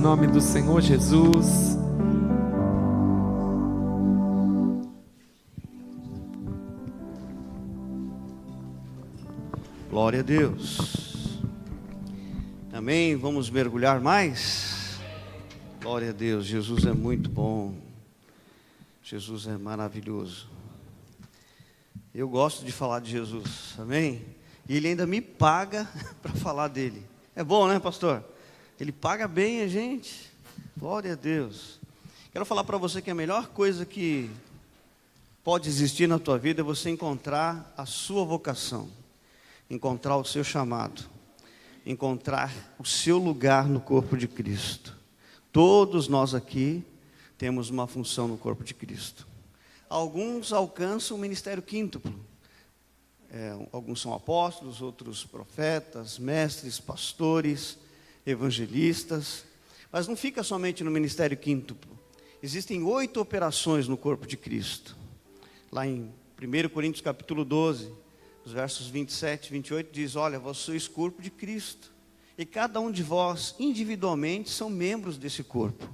Em nome do Senhor Jesus. Glória a Deus. Amém. Vamos mergulhar mais? Glória a Deus. Jesus é muito bom. Jesus é maravilhoso. Eu gosto de falar de Jesus. Amém? E Ele ainda me paga para falar dele. É bom, né, pastor? Ele paga bem a gente. Glória a Deus. Quero falar para você que a melhor coisa que pode existir na tua vida é você encontrar a sua vocação, encontrar o seu chamado, encontrar o seu lugar no corpo de Cristo. Todos nós aqui temos uma função no corpo de Cristo. Alguns alcançam o ministério quíntuplo. Alguns são apóstolos, outros profetas, mestres, pastores, evangelistas, mas não fica somente no ministério quíntuplo. Existem 8 operações no corpo de Cristo. Lá em 1 Coríntios capítulo 12, os versos 27 e 28 diz: olha, vós sois corpo de Cristo, e cada um de vós individualmente são membros desse corpo.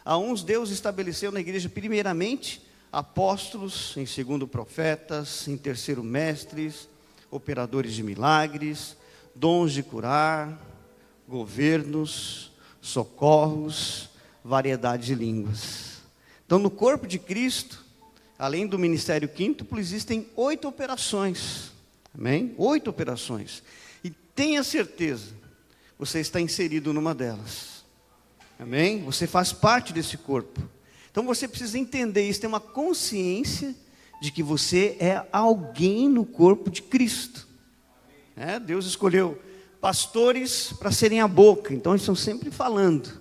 A uns Deus estabeleceu na igreja primeiramente apóstolos, em segundo profetas, em terceiro mestres, operadores de milagres, dons de curar, governos, socorros, variedade de línguas. Então, no corpo de Cristo, além do ministério quíntuplo, existem 8 operações. Amém? 8 operações. E tenha certeza, você está inserido numa delas. Amém? Você faz parte desse corpo. Então você precisa entender isso, ter uma consciência de que você é alguém no corpo de Cristo. Deus escolheu pastores para serem a boca, então eles estão sempre falando.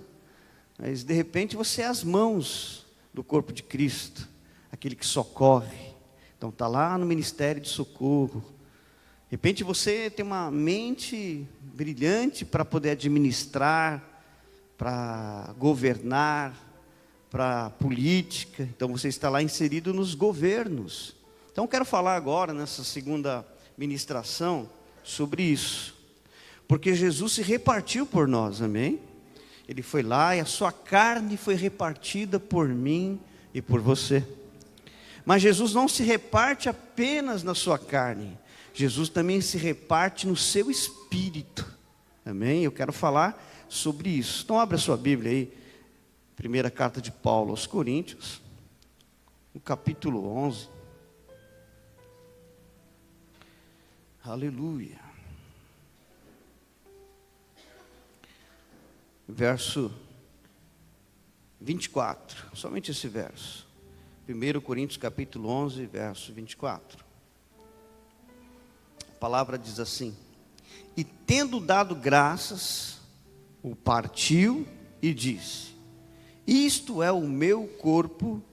Mas de repente você é as mãos do corpo de Cristo, aquele que socorre. Então está lá no ministério de socorro. De repente você tem uma mente brilhante para poder administrar, para governar, para política. Então você está lá inserido nos governos. Então quero falar agora, nessa segunda ministração, sobre isso. Porque Jesus se repartiu por nós, amém? Ele foi lá e a sua carne foi repartida por mim e por você. Mas Jesus não se reparte apenas na sua carne. Jesus também se reparte no seu espírito. Amém? Eu quero falar sobre isso. Então abra a sua Bíblia aí. Primeira carta de Paulo aos Coríntios, no capítulo 11. Aleluia. Verso 24, somente esse verso. 1 Coríntios capítulo 11, verso 24. A palavra diz assim: e tendo dado graças, o partiu e disse: isto é o meu corpo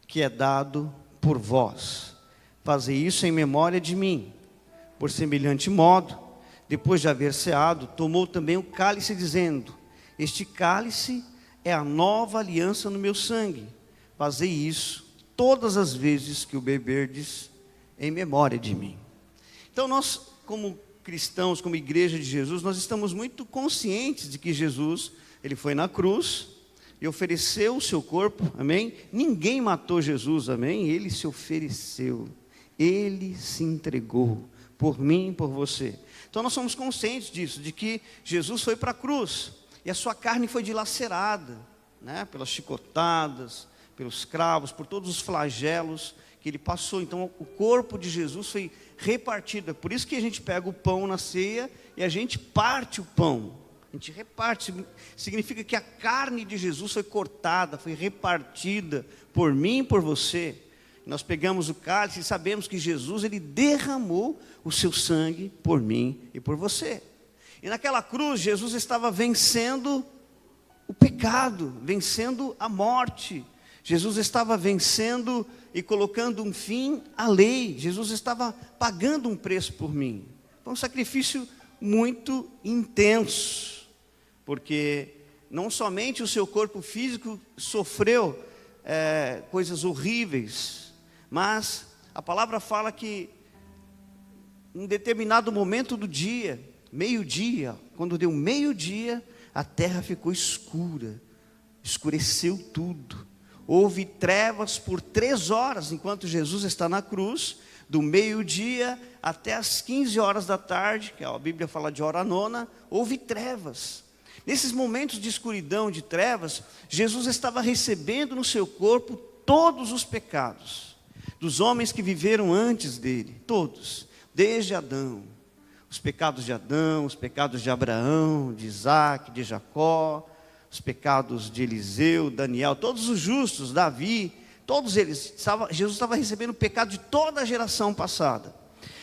que é dado por vós. Fazei isso em memória de mim. Por semelhante modo, depois de haver ceado, tomou também o cálice, dizendo: este cálice é a nova aliança no meu sangue. Fazei isso todas as vezes que o beberdes em memória de mim. Então nós, como cristãos, como igreja de Jesus, nós estamos muito conscientes de que Jesus, Ele foi na cruz e ofereceu o seu corpo, amém? Ninguém matou Jesus, amém? Ele se ofereceu, Ele se entregou por mim e por você. Então nós somos conscientes disso, de que Jesus foi para a cruz e a sua carne foi dilacerada, pelas chicotadas, pelos cravos, por todos os flagelos que Ele passou. Então o corpo de Jesus foi repartido. É por isso que a gente pega o pão na ceia e a gente parte o pão. A gente reparte, significa que a carne de Jesus foi cortada, foi repartida por mim e por você. Nós pegamos o cálice e sabemos que Jesus, Ele derramou o seu sangue por mim e por você. E naquela cruz, Jesus estava vencendo o pecado, vencendo a morte. Jesus estava vencendo e colocando um fim à lei. Jesus estava pagando um preço por mim. Foi um sacrifício muito intenso, porque não somente o seu corpo físico sofreu coisas horríveis, mas a palavra fala que em um determinado momento do dia, meio-dia, quando deu meio-dia, a terra ficou escura, escureceu tudo. Houve trevas por 3 horas, enquanto Jesus está na cruz, do meio-dia até as 15 horas da tarde, que a Bíblia fala de hora nona, houve trevas. Nesses momentos de escuridão, de trevas, Jesus estava recebendo no seu corpo todos os pecados dos homens que viveram antes dele, todos, desde Adão. Os pecados de Adão, os pecados de Abraão, de Isaac, de Jacó, os pecados de Eliseu, Daniel, todos os justos, Davi, todos eles, Jesus estava recebendo o pecado de toda a geração passada.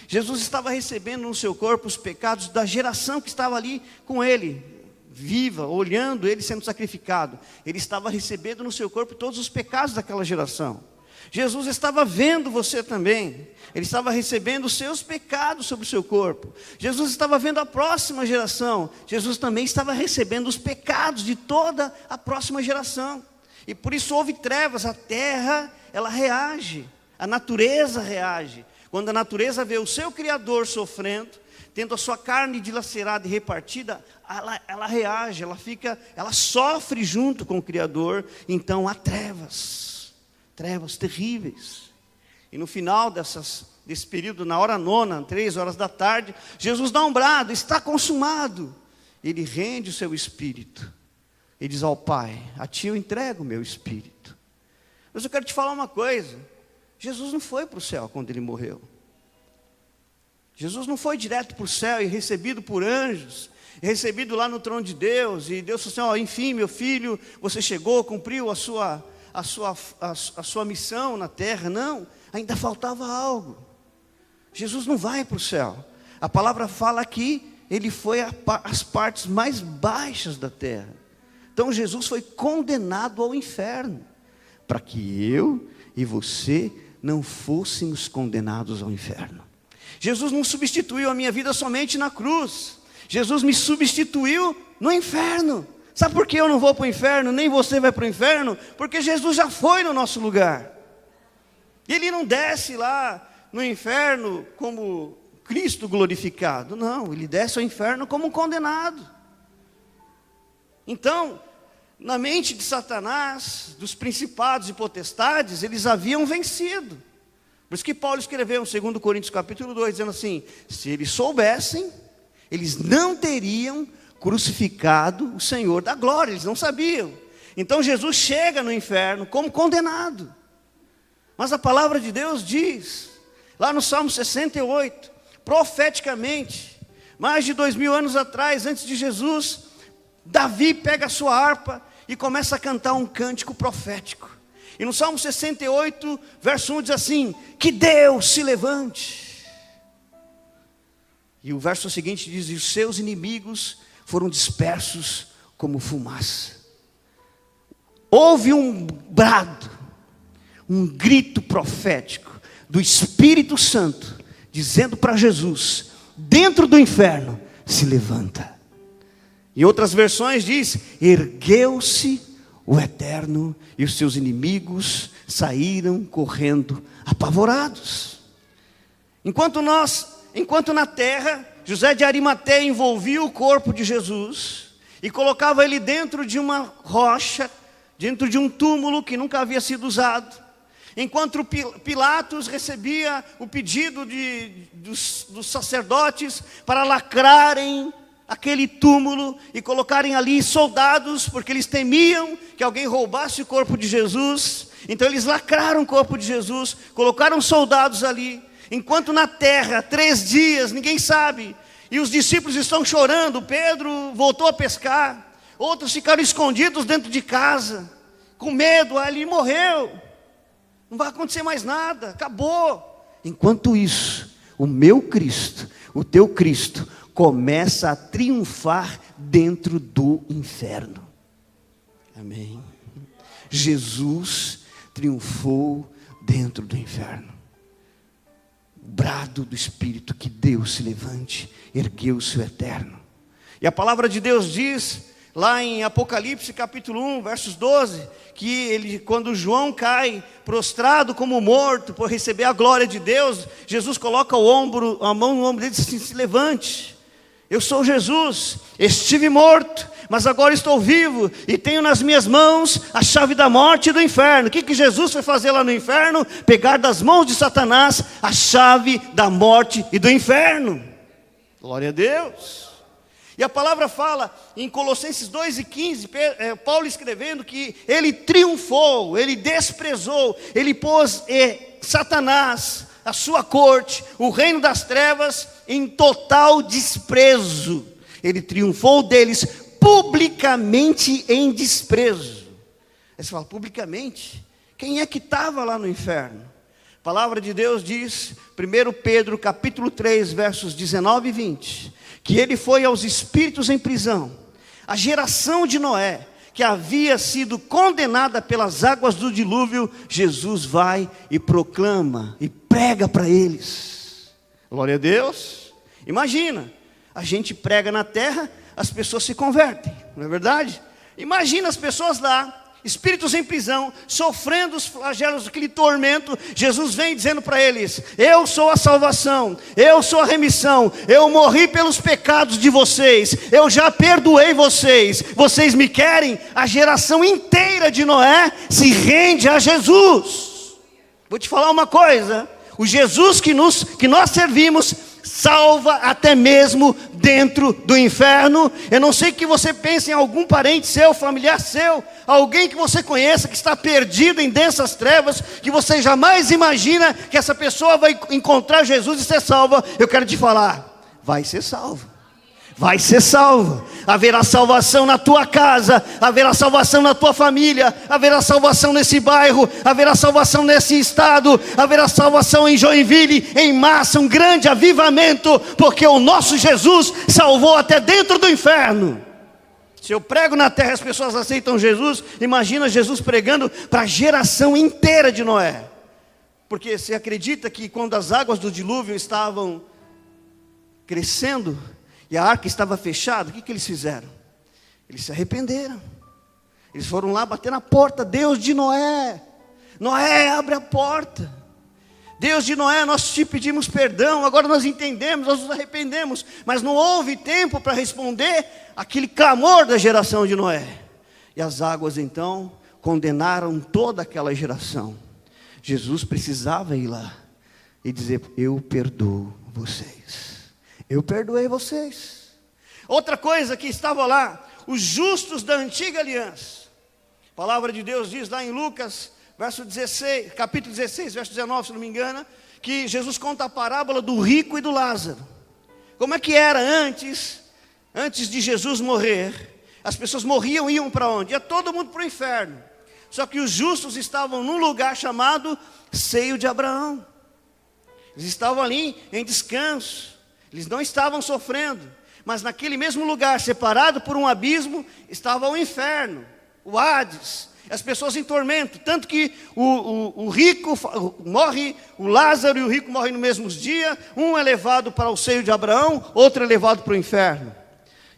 Jesus estava recebendo no seu corpo os pecados da geração que estava ali com ele, viva, olhando ele sendo sacrificado. Ele estava recebendo no seu corpo todos os pecados daquela geração. Jesus estava vendo você também. Ele estava recebendo os seus pecados sobre o seu corpo. Jesus estava vendo a próxima geração. Jesus também estava recebendo os pecados de toda a próxima geração. E por isso houve trevas. A terra, ela reage. A natureza reage. Quando a natureza vê o seu Criador sofrendo, tendo a sua carne dilacerada e repartida, ela reage, ela sofre junto com o Criador. Então há trevas terríveis. E no final desse período, na hora nona, 3 horas da tarde, Jesus dá um brado: está consumado. Ele rende o seu espírito. Ele diz ao Pai: a ti eu entrego o meu espírito. Mas eu quero te falar uma coisa: Jesus não foi para o céu quando ele morreu. Jesus não foi direto para o céu e recebido por anjos, recebido lá no trono de Deus, e Deus falou assim: enfim, meu filho, você chegou, cumpriu a sua missão na terra. Não, ainda faltava algo. Jesus não vai para o céu. A palavra fala que ele foi às partes mais baixas da terra. Então Jesus foi condenado ao inferno, para que eu e você não fôssemos condenados ao inferno. Jesus não substituiu a minha vida somente na cruz. Jesus me substituiu no inferno. Sabe por que eu não vou para o inferno, nem você vai para o inferno? Porque Jesus já foi no nosso lugar. Ele não desce lá no inferno como Cristo glorificado. Não, ele desce ao inferno como um condenado. Então, na mente de Satanás, dos principados e potestades, eles haviam vencido. Por isso que Paulo escreveu em 2 Coríntios capítulo 2, dizendo assim: se eles soubessem, eles não teriam crucificado o Senhor da glória. Eles não sabiam. Então Jesus chega no inferno como condenado. Mas a palavra de Deus diz, lá no Salmo 68, profeticamente, mais de 2000 anos atrás, antes de Jesus, Davi pega a sua harpa e começa a cantar um cântico profético. E no Salmo 68, verso 1 diz assim: que Deus se levante. E o verso seguinte diz: e os seus inimigos foram dispersos como fumaça. Houve um brado, um grito profético do Espírito Santo, dizendo para Jesus: dentro do inferno se levanta. Em outras versões diz: ergueu-se o Eterno, e os seus inimigos saíram correndo apavorados. Enquanto na terra, José de Arimateia envolvia o corpo de Jesus e colocava ele dentro de uma rocha, dentro de um túmulo que nunca havia sido usado. Enquanto Pilatos recebia o pedido dos sacerdotes para lacrarem aquele túmulo e colocarem ali soldados, porque eles temiam que alguém roubasse o corpo de Jesus. Então eles lacraram o corpo de Jesus, colocaram soldados ali. Enquanto na terra, 3 dias, ninguém sabe, e os discípulos estão chorando. Pedro voltou a pescar, outros ficaram escondidos dentro de casa, com medo. Ali morreu, não vai acontecer mais nada, acabou. Enquanto isso, o meu Cristo, o teu Cristo, começa a triunfar dentro do inferno. Amém. Jesus triunfou dentro do inferno. O brado do Espírito: que Deus se levante, ergueu-se o Eterno. E a palavra de Deus diz, lá em Apocalipse capítulo 1, versos 12, que quando João cai prostrado como morto por receber a glória de Deus, Jesus coloca a mão no ombro dele e diz assim: se levante. Eu sou Jesus, estive morto, mas agora estou vivo e tenho nas minhas mãos a chave da morte e do inferno. O que Jesus foi fazer lá no inferno? Pegar das mãos de Satanás a chave da morte e do inferno. Glória a Deus. E a palavra fala em Colossenses 2:15, Paulo escrevendo que ele triunfou, ele desprezou, ele pôs Satanás, a sua corte, o reino das trevas, em total desprezo. Ele triunfou deles publicamente em desprezo. Aí você fala, publicamente? Quem é que estava lá no inferno? A palavra de Deus diz, 1 Pedro capítulo 3, versos 19 e 20, que ele foi aos espíritos em prisão, a geração de Noé, que havia sido condenada pelas águas do dilúvio. Jesus vai e proclama e prega para eles. Glória a Deus. Imagina, a gente prega na terra, as pessoas se convertem, não é verdade? Imagina as pessoas lá, espíritos em prisão, sofrendo os flagelos, aquele tormento. Jesus vem dizendo para eles: eu sou a salvação, eu sou a remissão, eu morri pelos pecados de vocês, eu já perdoei vocês, vocês me querem? A geração inteira de Noé se rende a Jesus. Vou te falar uma coisa, o Jesus que nós servimos salva até mesmo dentro do inferno. Eu não sei que você pense em algum parente seu, familiar seu, alguém que você conheça que está perdido em densas trevas, que você jamais imagina que essa pessoa vai encontrar Jesus e ser salva. Eu quero te falar, vai ser salvo. Vai ser salvo. Haverá salvação na tua casa, haverá salvação na tua família, haverá salvação nesse bairro, haverá salvação nesse estado, haverá salvação em Joinville, em massa, um grande avivamento, porque o nosso Jesus salvou até dentro do inferno. Se eu prego na terra e as pessoas aceitam Jesus, imagina Jesus pregando para a geração inteira de Noé. Porque você acredita que quando as águas do dilúvio estavam crescendo e a arca estava fechada, o que eles fizeram? Eles se arrependeram. Eles foram lá bater na porta. Deus de Noé, Noé, abre a porta. Deus de Noé, nós te pedimos perdão, agora nós entendemos, nós nos arrependemos. Mas não houve tempo para responder aquele clamor da geração de Noé. E as águas então condenaram toda aquela geração. Jesus precisava ir lá e dizer: eu perdoo vocês. Eu perdoei vocês. Outra coisa que estava lá, os justos da antiga aliança. A palavra de Deus diz lá em Lucas, capítulo 16, verso 19, se não me engano, que Jesus conta a parábola do rico e do Lázaro. Como é que era antes de Jesus morrer? As pessoas morriam e iam para onde? Ia todo mundo para o inferno. Só que os justos estavam num lugar chamado Seio de Abraão. Eles estavam ali em descanso. Eles não estavam sofrendo, mas naquele mesmo lugar, separado por um abismo, estava o inferno, o Hades, as pessoas em tormento. Tanto que o rico morre, o Lázaro e o rico morrem no mesmo dia. Um é levado para o seio de Abraão, outro é levado para o inferno.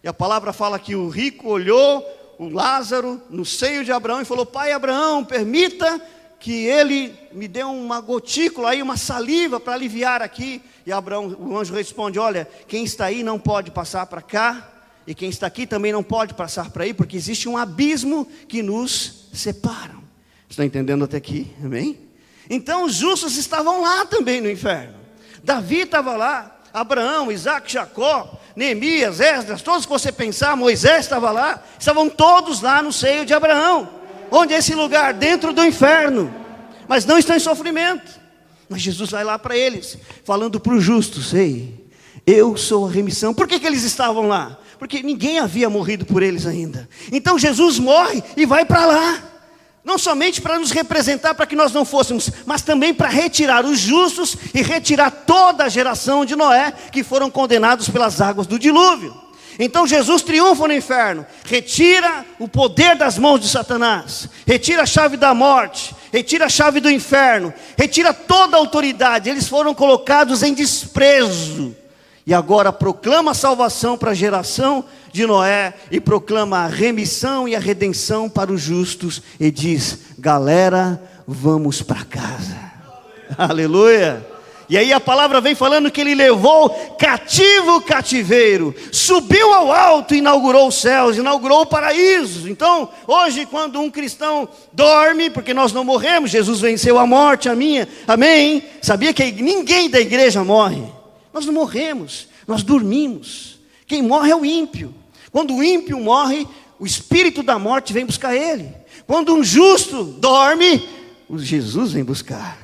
E a palavra fala que o rico olhou o Lázaro no seio de Abraão e falou: pai Abraão, permita que ele me dê uma gotícula aí, uma saliva para aliviar aqui. E Abraão, o anjo responde: olha, quem está aí não pode passar para cá, e quem está aqui também não pode passar para aí, porque existe um abismo que nos separa. Estão entendendo até aqui? Amém? Então os justos estavam lá também no inferno. Davi estava lá, Abraão, Isaac, Jacó, Neemias, Esdras, todos que você pensar, Moisés estava lá, estavam todos lá no seio de Abraão. Onde é esse lugar? Dentro do inferno. Mas não estão em sofrimento. Mas Jesus vai lá para eles, falando para os justos: ei, eu sou a remissão. Por que eles estavam lá? Porque ninguém havia morrido por eles ainda. Então Jesus morre e vai para lá. Não somente para nos representar, para que nós não fôssemos, mas também para retirar os justos e retirar toda a geração de Noé, que foram condenados pelas águas do dilúvio. Então Jesus triunfa no inferno, retira o poder das mãos de Satanás, retira a chave da morte, retira a chave do inferno, retira toda a autoridade. Eles foram colocados em desprezo. E agora proclama a salvação para a geração de Noé, e proclama a remissão e a redenção para os justos, e diz: galera, vamos para casa. Aleluia. E aí a palavra vem falando que ele levou cativo o cativeiro, subiu ao alto, inaugurou os céus, inaugurou o paraíso. Então, hoje quando um cristão dorme, porque nós não morremos, Jesus venceu a morte, a minha, amém? Sabia que ninguém da igreja morre? Nós não morremos, nós dormimos. Quem morre é o ímpio. Quando o ímpio morre, o espírito da morte vem buscar ele. Quando um justo dorme, o Jesus vem buscar.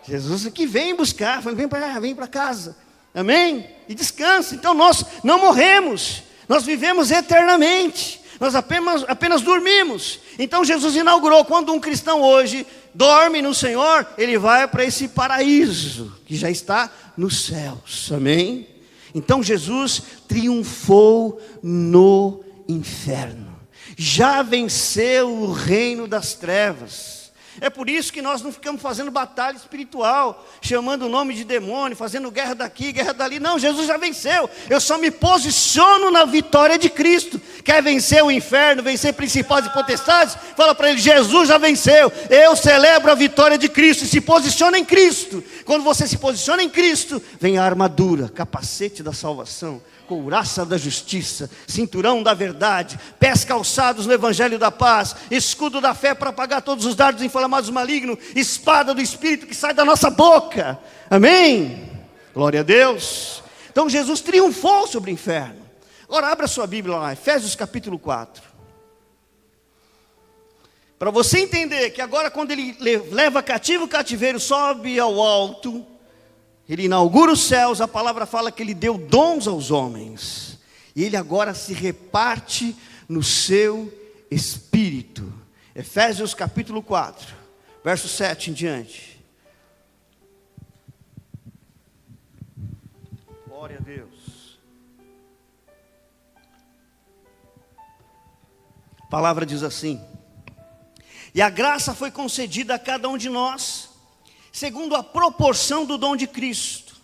Jesus que vem buscar, vem para casa, amém? E descansa. Então nós não morremos, nós vivemos eternamente, nós apenas dormimos. Então Jesus inaugurou, quando um cristão hoje dorme no Senhor, ele vai para esse paraíso, que já está nos céus, amém? Então Jesus triunfou no inferno, já venceu o reino das trevas. É por isso que nós não ficamos fazendo batalha espiritual, chamando o nome de demônio, fazendo guerra daqui, guerra dali. Não, Jesus já venceu. Eu só me posiciono na vitória de Cristo. Quer vencer o inferno, vencer principados e potestades? Fala para ele, Jesus já venceu. Eu celebro a vitória de Cristo e se posiciona em Cristo. Quando você se posiciona em Cristo, vem a armadura, capacete da salvação, couraça da justiça, cinturão da verdade, pés calçados no evangelho da paz, escudo da fé para apagar todos os dardos inflamados do maligno, espada do Espírito que sai da nossa boca, amém? Glória a Deus. Então Jesus triunfou sobre o inferno. Agora abra sua Bíblia lá, Efésios capítulo 4, para você entender que agora quando ele leva cativo o cativeiro, sobe ao alto, ele inaugura os céus. A palavra fala que ele deu dons aos homens, e ele agora se reparte no seu espírito. Efésios capítulo 4, verso 7 em diante. Glória a Deus. A palavra diz assim: e a graça foi concedida a cada um de nós, segundo a proporção do dom de Cristo.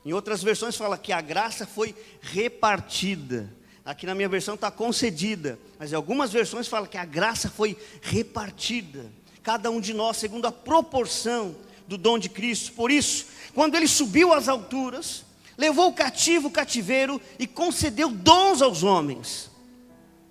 Em outras versões fala que a graça foi repartida. Aqui na minha versão está concedida, mas em algumas versões fala que a graça foi repartida. Cada um de nós segundo a proporção do dom de Cristo. Por isso, quando ele subiu às alturas, levou cativo o cativeiro e concedeu dons aos homens.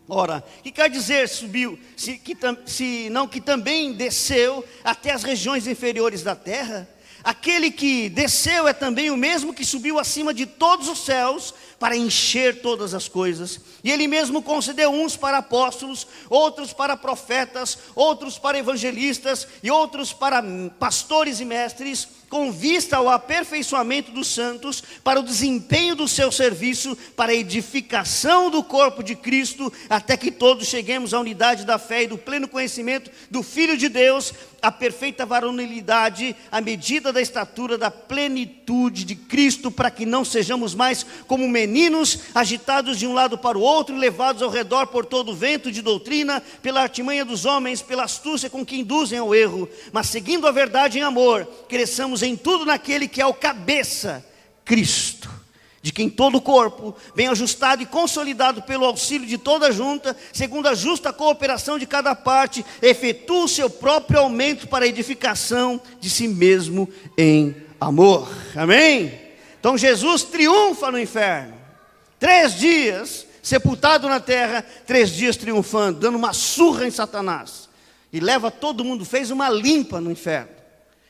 Ora, o que quer dizer subiu, se não que também desceu até as regiões inferiores da terra? Aquele que desceu é também o mesmo que subiu acima de todos os céus para encher todas as coisas. E ele mesmo concedeu uns para apóstolos, outros para profetas, outros para evangelistas e outros para pastores e mestres, com vista ao aperfeiçoamento dos santos, para o desempenho do seu serviço, para a edificação do corpo de Cristo, até que todos cheguemos à unidade da fé e do pleno conhecimento do Filho de Deus, a perfeita varonilidade, à medida da estatura da plenitude de Cristo, para que não sejamos mais como meninos, agitados de um lado para o outro, e levados ao redor por todo o vento de doutrina, pela artimanha dos homens, pela astúcia com que induzem ao erro, mas seguindo a verdade em amor, cresçamos em tudo naquele que é o cabeça, Cristo, de quem todo o corpo, bem ajustado e consolidado pelo auxílio de toda a junta, segundo a justa cooperação de cada parte, efetua o seu próprio aumento para a edificação de si mesmo em amor, amém? Então Jesus triunfa no inferno, 3 dias sepultado na terra, 3 dias triunfando, dando uma surra em Satanás, e leva todo mundo, fez uma limpa no inferno,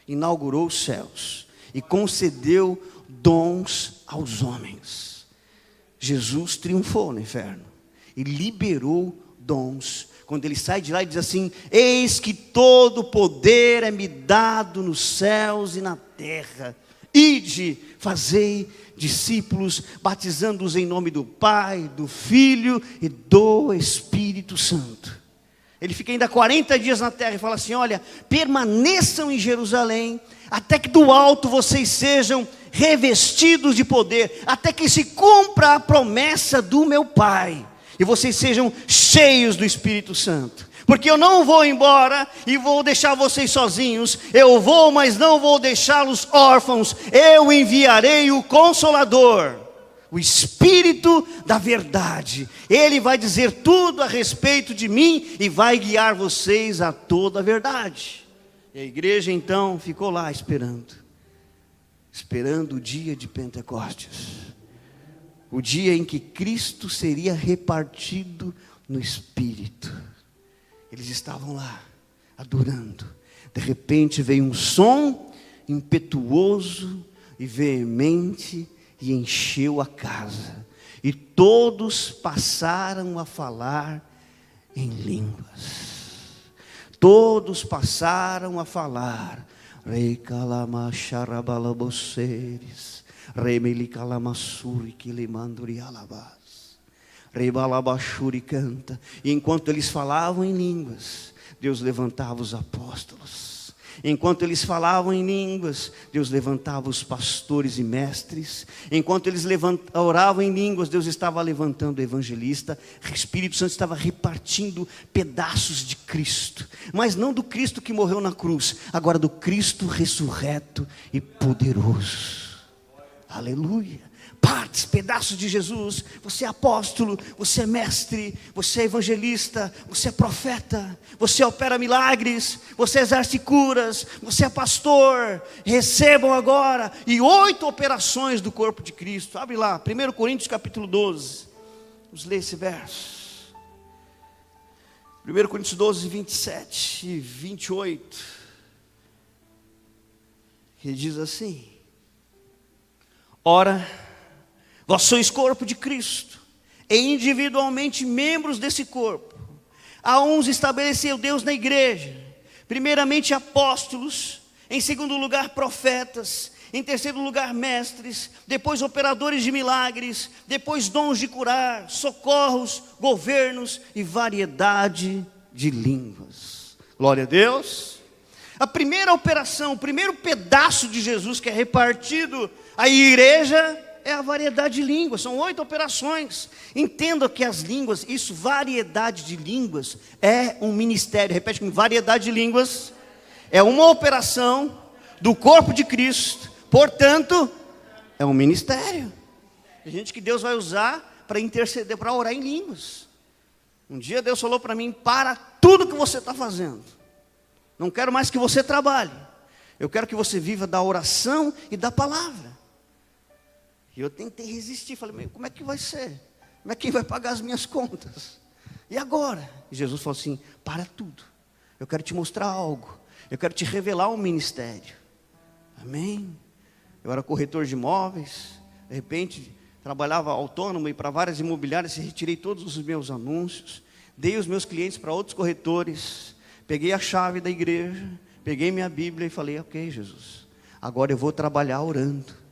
inaugurou os céus e concedeu dons aos homens. Jesus triunfou no inferno e liberou dons. Quando ele sai de lá e diz assim: eis que todo poder é me dado nos céus e na terra. Ide, fazei discípulos, batizando-os em nome do Pai, do Filho e do Espírito Santo. Ele fica ainda 40 dias na terra e fala assim: olha, permaneçam em Jerusalém, até que do alto vocês sejam revestidos de poder, até que se cumpra a promessa do meu Pai, e vocês sejam cheios do Espírito Santo. Porque eu não vou embora e vou deixar vocês sozinhos, eu vou, mas não vou deixá-los órfãos, eu enviarei o Consolador, o Espírito da verdade. Ele vai dizer tudo a respeito de mim e vai guiar vocês a toda a verdade. E a igreja então ficou lá esperando. esperando o dia de Pentecostes, o dia em que Cristo seria repartido no Espírito. Eles estavam lá, adorando. De repente veio um som impetuoso e veemente e encheu a casa. E todos passaram a falar em línguas. Todos passaram a falar. Rei Kalamacharabalaboceres, Rei Melicalamassuri Kilimanduri Alabás, Rei Balabachuri canta. E enquanto eles falavam em línguas, Deus levantava os apóstolos. Enquanto eles falavam em línguas, Deus levantava os pastores e mestres. Enquanto eles oravam em línguas, Deus estava levantando o evangelista. O Espírito Santo estava repartindo pedaços de Cristo, mas não do Cristo que morreu na cruz, agora do Cristo ressurreto e poderoso. Aleluia. Partes, pedaços de Jesus. Você é apóstolo, você é mestre, você é evangelista, você é profeta, você opera milagres, você exerce curas, você é pastor. Recebam agora e 8 operações do corpo de Cristo. Abre lá, 1 Coríntios capítulo 12. Vamos ler esse verso. 1 Coríntios 12, 27 e 28. Que diz assim: ora, vós sois corpo de Cristo, e individualmente membros desse corpo. A uns estabeleceu Deus na igreja, primeiramente apóstolos, em segundo lugar profetas, em terceiro lugar mestres, depois operadores de milagres, depois dons de curar, socorros, governos e variedade de línguas. Glória a Deus. A primeira operação, o primeiro pedaço de Jesus que é repartido à igreja é a variedade de línguas. São 8 operações. Entenda que as línguas, isso, variedade de línguas, é um ministério. Repete comigo: variedade de línguas é uma operação do corpo de Cristo. Portanto, é um ministério. Tem gente que Deus vai usar para interceder, para orar em línguas. Um dia Deus falou para mim: para tudo que você está fazendo. Não quero mais que você trabalhe. Eu quero que você viva da oração e da palavra. E eu tentei resistir, falei: como é que vai ser? Como é que vai pagar as minhas contas? E agora? E Jesus falou assim: para tudo, eu quero te mostrar algo, eu quero te revelar um ministério. Amém? Eu era corretor de imóveis, de repente trabalhava autônomo e para várias imobiliárias, retirei todos os meus anúncios, dei os meus clientes para outros corretores, peguei a chave da igreja, peguei minha Bíblia e falei: ok, Jesus, agora eu vou trabalhar orando.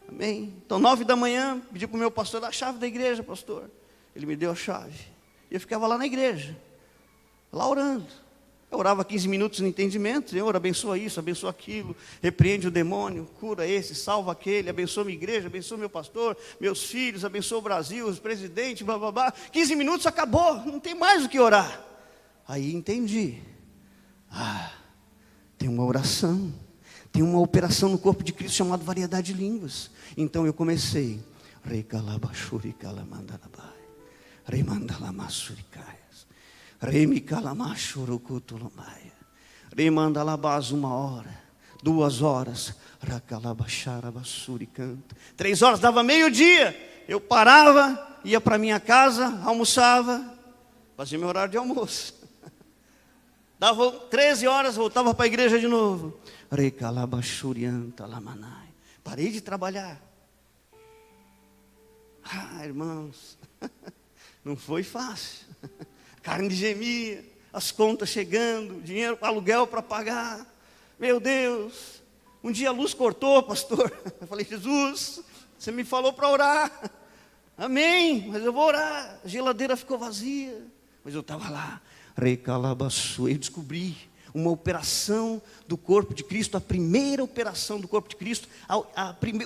Amém? Então 9 da manhã, pedi para o meu pastor dar a chave da igreja, pastor. Ele me deu a chave. E eu ficava lá na igreja, lá orando. Eu orava 15 minutos no entendimento. Senhor, abençoa isso, abençoa aquilo, repreende o demônio, cura esse, salva aquele, abençoa minha igreja, abençoa meu pastor, meus filhos, abençoa o Brasil, os presidentes, blá blá blá. 15 minutos acabou, não tem mais o que orar. Aí entendi. Tem uma oração, tem uma operação no corpo de Cristo chamada variedade de línguas. Então eu comecei. Rei Calabachuri Calamandarabai, Rei Mandalamassuricaias, Rei Micalamachurucutulombaia, Rei Mandalabás 1 hora, 2 horas, Racalabacharabassuri canta. 3 horas, dava meio-dia, eu parava, ia para minha casa, almoçava, fazia meu horário de almoço. Dava 13 horas, voltava para a igreja de novo. Parei de trabalhar. Irmãos, não foi fácil. Carne gemia, as contas chegando, dinheiro para aluguel para pagar. Meu Deus, um dia a luz cortou, pastor. Eu falei: Jesus, você me falou para orar. Amém, mas eu vou orar. A geladeira ficou vazia, mas eu estava lá. Eu descobri uma operação do corpo de Cristo, a primeira operação do corpo de Cristo,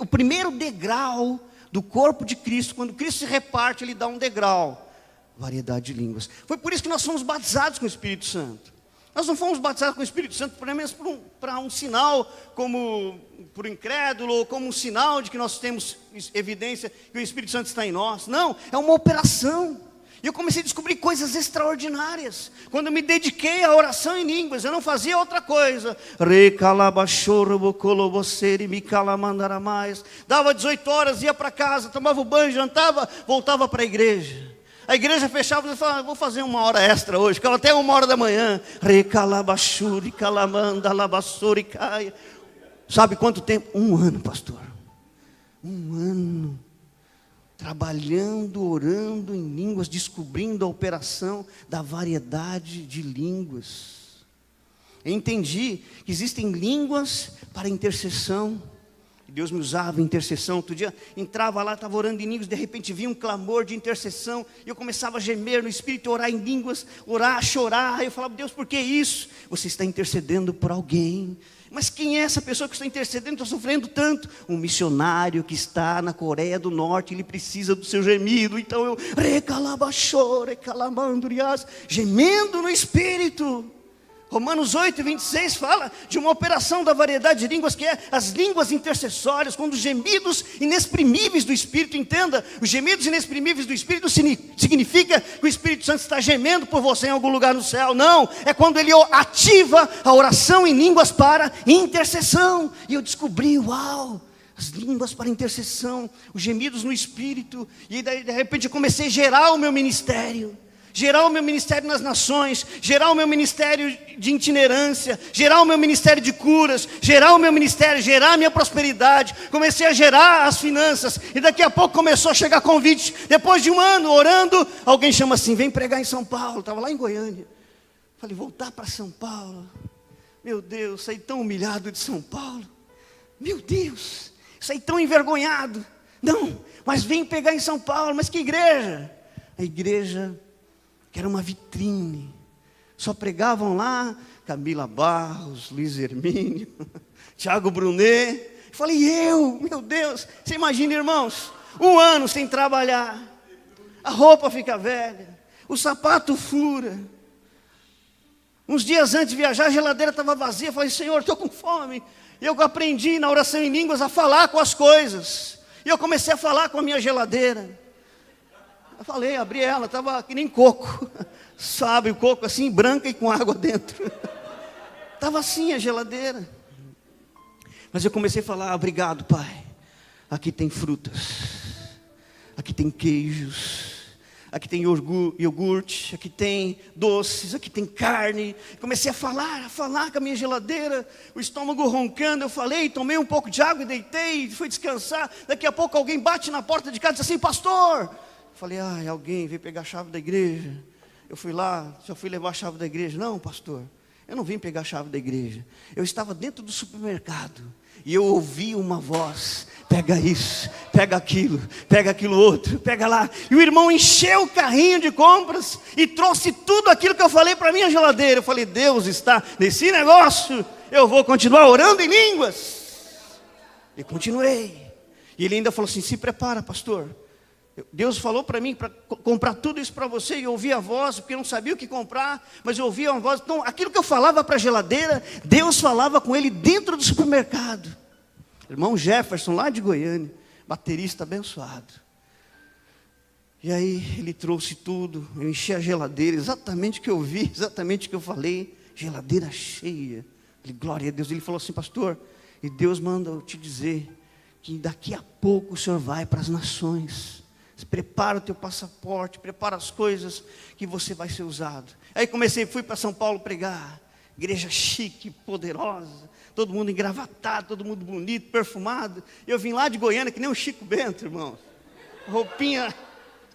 o primeiro degrau do corpo de Cristo. Quando Cristo se reparte, Ele dá um degrau, variedade de línguas. Foi por isso que nós fomos batizados com o Espírito Santo. Nós não fomos batizados com o Espírito Santo apenas para um sinal, como para o incrédulo, ou como um sinal de que nós temos evidência que o Espírito Santo está em nós. Não, é uma operação. E eu comecei a descobrir coisas extraordinárias. Quando eu me dediquei à oração em línguas, eu não fazia outra coisa. Dava 18 horas, ia para casa, tomava o banho, jantava, voltava para a igreja. A igreja fechava e falava, vou fazer 1 hora extra hoje, ficava até 1 hora da manhã. Sabe quanto tempo? 1 ano, pastor. 1 ano. Trabalhando, orando em línguas, descobrindo a operação da variedade de línguas. Eu entendi que existem línguas para intercessão. Deus me usava em intercessão. Outro dia entrava lá, estava orando em línguas, de repente vinha um clamor de intercessão, e eu começava a gemer no Espírito, orar em línguas, orar, chorar. Aí eu falava, Deus, por que isso? Você está intercedendo por alguém. Mas quem é essa pessoa que está intercedendo, está sofrendo tanto? Um missionário que está na Coreia do Norte, ele precisa do seu gemido. Então eu, gemendo no Espírito. Romanos 8:26 fala de uma operação da variedade de línguas, que é as línguas intercessórias, quando os gemidos inexprimíveis do Espírito, entenda, os gemidos inexprimíveis do Espírito significa que o Espírito Santo está gemendo por você em algum lugar no céu. Não, é quando ele ativa a oração em línguas para intercessão. E eu descobri, uau, as línguas para intercessão, os gemidos no Espírito. E daí de repente eu comecei a gerar o meu ministério. Gerar o meu ministério nas nações, gerar o meu ministério de itinerância, gerar o meu ministério de curas, gerar o meu ministério, gerar a minha prosperidade. Comecei a gerar as finanças, e daqui a pouco começou a chegar convite. Depois de 1 ano orando, alguém chama assim, vem pregar em São Paulo. Estava lá em Goiânia. Falei, voltar para São Paulo? Meu Deus, saí tão humilhado de São Paulo. Meu Deus, saí tão envergonhado. Não, mas vem pregar em São Paulo. Mas que igreja? A igreja que era uma vitrine, só pregavam lá Camila Barros, Luiz Hermínio, Tiago Brunet. Falei, meu Deus, você imagina, irmãos, 1 ano sem trabalhar, a roupa fica velha, o sapato fura. Uns dias antes de viajar, a geladeira estava vazia. Falei, Senhor, estou com fome. E eu aprendi na oração em línguas a falar com as coisas, e eu comecei a falar com a minha geladeira. Eu falei, abri ela, estava que nem coco. Sabe, o coco assim, branca e com água dentro. Estava assim a geladeira. Mas eu comecei a falar, obrigado, Pai. Aqui tem frutas, aqui tem queijos, aqui tem iogurte, aqui tem doces, aqui tem carne. Comecei a falar com a minha geladeira, o estômago roncando. Eu falei, tomei um pouco de água e deitei, fui descansar. Daqui a pouco alguém bate na porta de casa e diz assim, pastor. Falei, alguém veio pegar a chave da igreja. Eu fui lá, só fui levar a chave da igreja. Não, pastor, eu não vim pegar a chave da igreja. Eu estava dentro do supermercado e eu ouvi uma voz, pega isso, pega aquilo outro, pega lá. E o irmão encheu o carrinho de compras e trouxe tudo aquilo que eu falei para a minha geladeira. Eu falei, Deus está nesse negócio, eu vou continuar orando em línguas. E continuei. E ele ainda falou assim, se prepara, pastor. Deus falou para mim para comprar tudo isso para você. E eu ouvi a voz, porque eu não sabia o que comprar, mas eu ouvi a voz. Então aquilo que eu falava para a geladeira, Deus falava com ele dentro do supermercado. Irmão Jefferson, lá de Goiânia, baterista abençoado. E aí ele trouxe tudo, eu enchi a geladeira, exatamente o que eu vi, exatamente o que eu falei, geladeira cheia. Falei, glória a Deus. Ele falou assim, pastor, e Deus manda eu te dizer que daqui a pouco o senhor vai para as nações. Prepara o teu passaporte, prepara as coisas que você vai ser usado. Aí fui para São Paulo pregar. Igreja chique, poderosa, todo mundo engravatado, todo mundo bonito, perfumado. Eu vim lá de Goiânia que nem um Chico Bento, irmãos. Roupinha,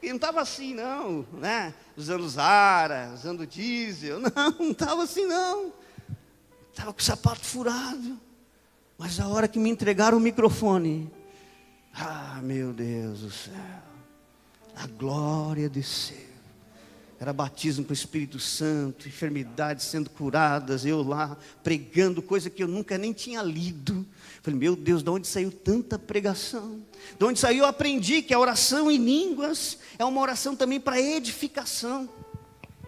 e não estava assim não, né? Usando Zara, usando diesel, não estava assim não. Estava com o sapato furado. Mas a hora que me entregaram o microfone, meu Deus do céu. A glória desceu. Era batismo com o Espírito Santo, enfermidades sendo curadas, eu lá pregando coisa que eu nunca nem tinha lido. Falei, meu Deus, de onde saiu tanta pregação? De onde saiu? Eu aprendi que a oração em línguas é uma oração também para edificação.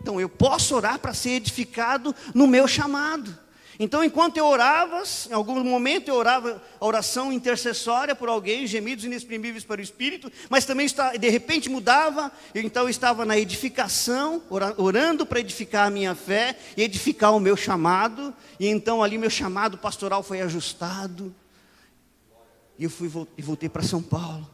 Então eu posso orar para ser edificado no meu chamado. Então, enquanto eu orava, em algum momento eu orava a oração intercessória por alguém, gemidos inexprimíveis para o Espírito, mas também de repente mudava, então eu estava na edificação, orando para edificar a minha fé, e edificar o meu chamado, e então ali meu chamado pastoral foi ajustado, e eu voltei para São Paulo,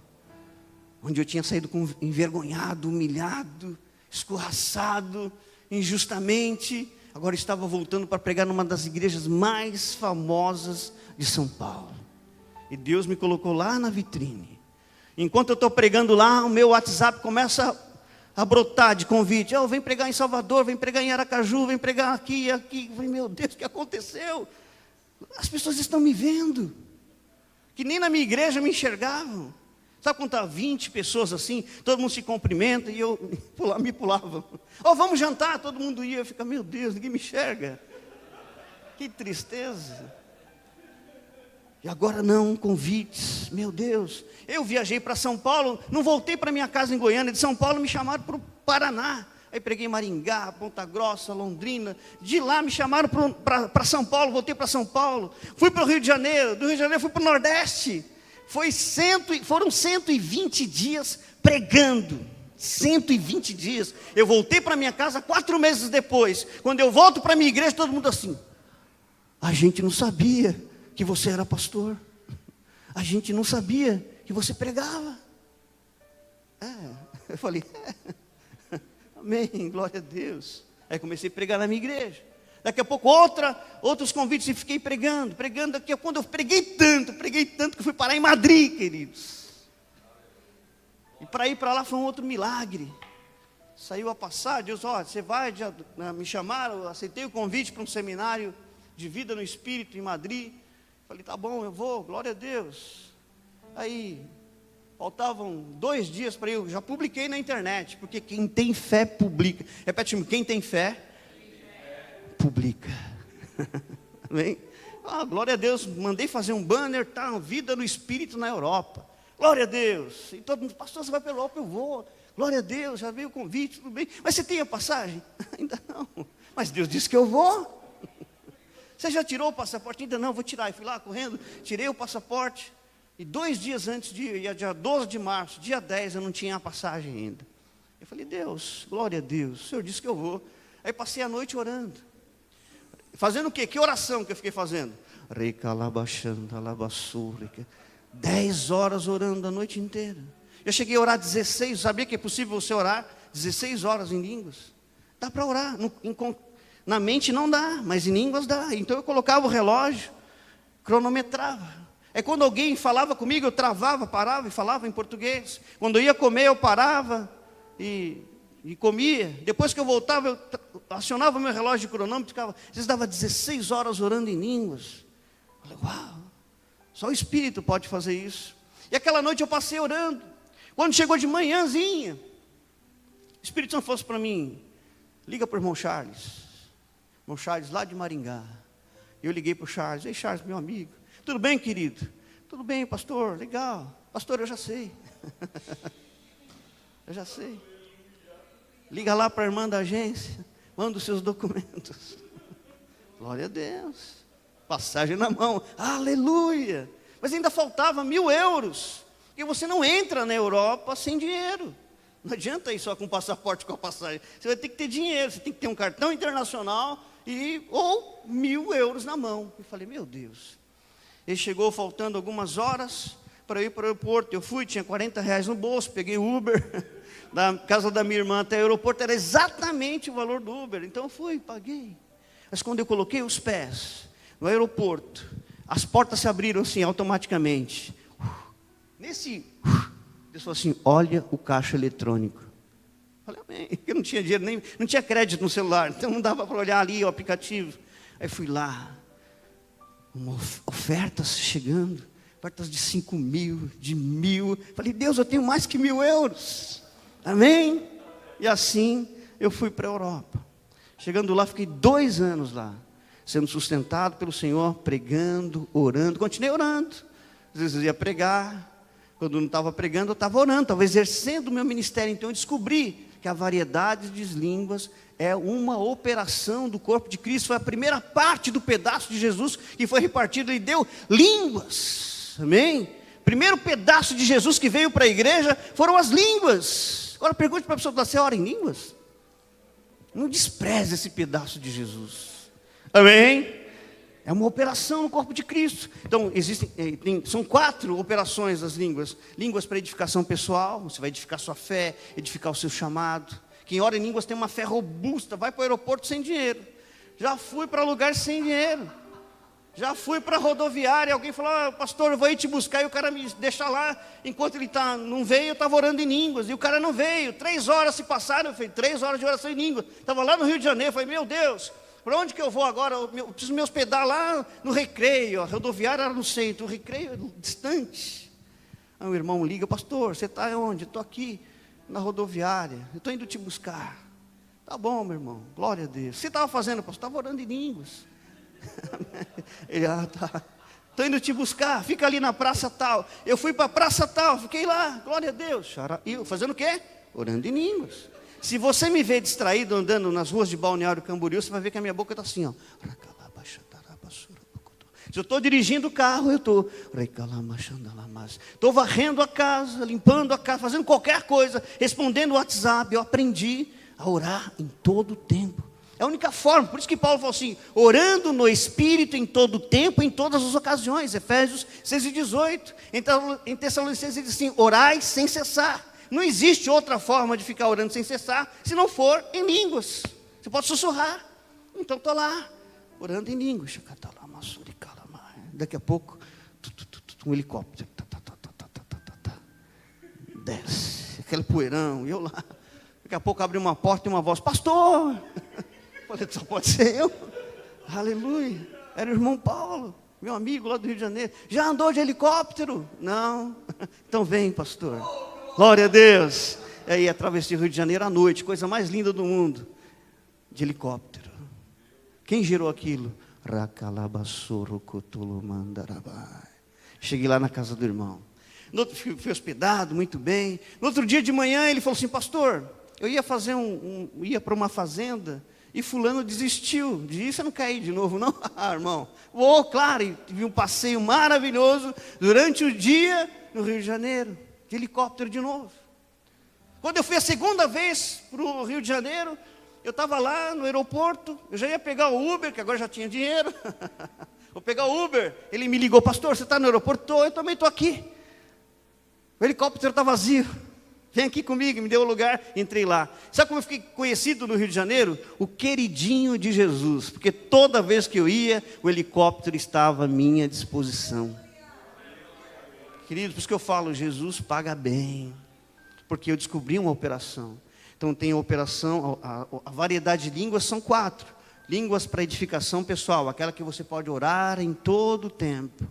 onde eu tinha saído envergonhado, humilhado, escorraçado, injustamente. Agora estava voltando para pregar numa das igrejas mais famosas de São Paulo. E Deus me colocou lá na vitrine. Enquanto eu estou pregando lá, o meu WhatsApp começa a brotar de convite. Vem pregar em Salvador, vem pregar em Aracaju, vem pregar aqui e aqui. Eu falei, meu Deus, o que aconteceu? As pessoas estão me vendo. Que nem na minha igreja me enxergavam. Sabe quando está 20 pessoas assim, todo mundo se cumprimenta e eu me pulava. Vamos jantar, todo mundo ia, eu ficava, meu Deus, ninguém me enxerga. Que tristeza. E agora não, convites, meu Deus. Eu viajei para São Paulo, não voltei para minha casa em Goiânia, de São Paulo me chamaram para o Paraná. Aí preguei em Maringá, Ponta Grossa, Londrina. De lá me chamaram para São Paulo, voltei para São Paulo. Fui para o Rio de Janeiro, do Rio de Janeiro fui para o Nordeste. Foram 120 dias pregando, 120 dias, eu voltei para minha casa 4 meses depois, quando eu volto para minha igreja, todo mundo assim, a gente não sabia que você era pastor, a gente não sabia que você pregava, eu falei, amém, glória a Deus, aí comecei a pregar na minha igreja. Daqui a pouco outros convites e fiquei pregando. Daqui a pouco eu preguei tanto que fui parar em Madrid, queridos. E para ir para lá foi um outro milagre. Saiu a passar, Deus, você vai, me chamaram, aceitei o convite para um seminário de vida no Espírito em Madrid. Falei, tá bom, eu vou, glória a Deus. Aí, faltavam 2 dias para eu já publiquei na internet, porque quem tem fé publica. Repete comigo, quem tem fé publica. Amém? Glória a Deus, mandei fazer um banner, vida no Espírito na Europa. Glória a Deus. E todo mundo, pastor, você vai para a Europa? Eu vou. Glória a Deus, já veio o convite, tudo bem. Mas você tem a passagem? Ainda não. Mas Deus disse que eu vou. Você já tirou o passaporte? Ainda não, vou tirar. E fui lá correndo, tirei o passaporte. E 2 dias antes de ir, dia 12 de março, dia 10, eu não tinha a passagem ainda. Eu falei, Deus, glória a Deus, o Senhor disse que eu vou. Aí passei a noite orando. Fazendo o quê? Que oração que eu fiquei fazendo? 10 horas orando a noite inteira. Eu cheguei a orar 16, sabia que é possível você orar 16 horas em línguas? Dá para orar, na mente não dá, mas em línguas dá. Então eu colocava o relógio, cronometrava. Quando alguém falava comigo, eu travava, parava e falava em português. Quando eu ia comer, eu parava e comia. Depois que eu voltava, eu acionava o meu relógio de cronômetro, ficava, às vezes dava 16 horas orando em línguas. Eu falei, uau, só o Espírito pode fazer isso. E aquela noite eu passei orando. Quando chegou de manhãzinha, o Espírito Santo falou para mim, liga para o irmão Charles lá de Maringá. Eu liguei para o Charles, ei Charles, meu amigo, tudo bem querido? Tudo bem pastor, legal. Pastor, eu já sei. Eu já sei. Liga lá para a irmã da agência, manda os seus documentos. Glória a Deus. Passagem na mão, aleluia. Mas ainda faltava 1.000 euros. Porque você não entra na Europa sem dinheiro. Não adianta ir só com o passaporte, com a passagem. Você vai ter que ter dinheiro, você tem que ter um cartão internacional ou 1.000 euros na mão. Eu falei, meu Deus. Ele chegou faltando algumas horas para ir para o aeroporto. Eu fui, tinha R$40 no bolso, peguei o Uber. Da casa da minha irmã até o aeroporto era exatamente o valor do Uber. Então eu fui, paguei. Mas quando eu coloquei os pés no aeroporto, as portas se abriram assim automaticamente. Deus falou assim, olha o caixa eletrônico. Eu falei, amém. Eu não tinha dinheiro, não tinha crédito no celular, então não dava para olhar ali o aplicativo. Aí fui lá, ofertas chegando, ofertas de 5.000, de 1.000. Falei, Deus, eu tenho mais que 1.000 euros. Amém? E assim eu fui para a Europa. Chegando lá, fiquei 2 anos lá, sendo sustentado pelo Senhor, pregando, orando. Continuei orando. Às vezes eu ia pregar. Quando não estava pregando, eu estava orando, estava exercendo o meu ministério. Então eu descobri que a variedade de línguas é uma operação do corpo de Cristo. Foi a primeira parte do pedaço de Jesus que foi repartido. Ele deu línguas, amém? Primeiro pedaço de Jesus que veio para a igreja foram as línguas. Agora pergunte para a pessoa: você ora em línguas? Não despreze esse pedaço de Jesus, amém? É uma operação no corpo de Cristo. Então, são 4 operações das línguas. Línguas para edificação pessoal, você vai edificar sua fé, edificar o seu chamado. Quem ora em línguas tem uma fé robusta, vai para o aeroporto sem dinheiro. Já fui para lugar sem dinheiro. Já fui para a rodoviária, alguém falou: pastor, eu vou ir te buscar, e o cara me deixa lá, enquanto ele não veio, eu estava orando em línguas, e o cara não veio, 3 horas se passaram, eu falei, 3 horas de oração em línguas, estava lá no Rio de Janeiro, eu falei, meu Deus, para onde que eu vou agora? Eu preciso me hospedar lá no Recreio, a rodoviária era no centro, o Recreio é distante. Aí o irmão liga: pastor, você está onde? Eu estou aqui na rodoviária, eu estou indo te buscar. Tá bom, meu irmão, glória a Deus. Você estava fazendo, pastor? Estava orando em línguas. Ele: tá. Estou indo te buscar, fica ali na praça tal. Eu fui para a praça tal, fiquei lá, glória a Deus. E eu fazendo o quê? Orando em línguas. Se você me ver distraído andando nas ruas de Balneário Camboriú, você vai ver que a minha boca está assim, ó. Se eu estou dirigindo o carro, eu estou varrendo a casa, limpando a casa, fazendo qualquer coisa, respondendo o WhatsApp. Eu aprendi a orar em todo o tempo. É a única forma, por isso que Paulo falou assim: orando no Espírito em todo o tempo, em todas as ocasiões. Efésios 6:18. Então, em Tessalonicenses ele diz assim: orai sem cessar. Não existe outra forma de ficar orando sem cessar, se não for em línguas. Você pode sussurrar. Então estou lá, orando em línguas. Daqui a pouco, um helicóptero. Desce, aquele poeirão, e eu lá. Daqui a pouco abre uma porta e uma voz: pastor! Falei: só pode ser eu. Aleluia. Era o irmão Paulo, meu amigo lá do Rio de Janeiro. Já andou de helicóptero? Não. Então vem, pastor. Glória a Deus. E aí atravessei o Rio de Janeiro à noite, coisa mais linda do mundo, de helicóptero. Quem gerou aquilo? Cheguei lá na casa do irmão. Fui hospedado muito bem. No outro dia de manhã ele falou assim: pastor, eu ia fazer ia para uma fazenda e fulano desistiu. Disse: eu não caí de novo não? Irmão, vou, claro. E tive um passeio maravilhoso durante o dia no Rio de Janeiro, de helicóptero de novo. Quando eu fui a segunda vez para o Rio de Janeiro, eu estava lá no aeroporto, eu já ia pegar o Uber, que agora já tinha dinheiro. Vou pegar o Uber. Ele me ligou: pastor, você está no aeroporto? Eu também estou aqui. O helicóptero está vazio. Vem aqui comigo, me deu o lugar, entrei lá. Sabe como eu fiquei conhecido no Rio de Janeiro? O queridinho de Jesus, porque toda vez que eu ia, o helicóptero estava à minha disposição. Querido, por isso que eu falo, Jesus paga bem, porque eu descobri uma operação. Então tem a operação, a variedade de línguas são 4. Línguas para edificação pessoal, aquela que você pode orar em todo o tempo.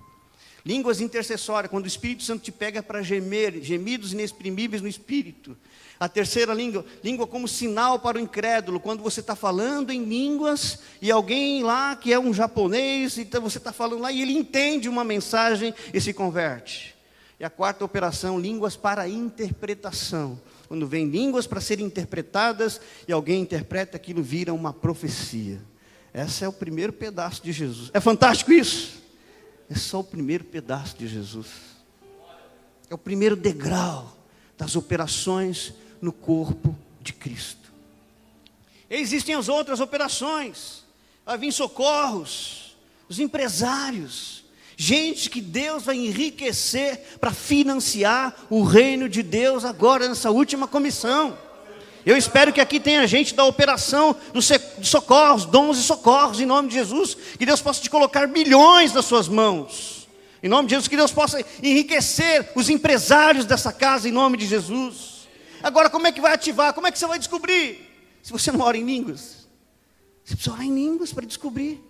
Línguas intercessórias, quando o Espírito Santo te pega para gemer, gemidos inexprimíveis no Espírito. A terceira língua como sinal para o incrédulo, quando você está falando em línguas e alguém lá que é um japonês, então você está falando lá e ele entende uma mensagem e se converte. E a quarta operação, línguas para interpretação. Quando vem línguas para serem interpretadas e alguém interpreta, aquilo vira uma profecia. Esse é o primeiro pedaço de Jesus. É fantástico isso? É só o primeiro pedaço de Jesus. É o primeiro degrau das operações no corpo de Cristo. Existem as outras operações. Vai vir socorros, os empresários, gente que Deus vai enriquecer para financiar o reino de Deus agora nessa última comissão. Eu espero que aqui tenha gente da operação dos socorros, dons e socorros, em nome de Jesus. Que Deus possa te colocar bilhões nas suas mãos. Em nome de Jesus, que Deus possa enriquecer os empresários dessa casa, em nome de Jesus. Agora, como é que vai ativar? Como é que você vai descobrir? Se você não ora em línguas. Você precisa orar em línguas para descobrir.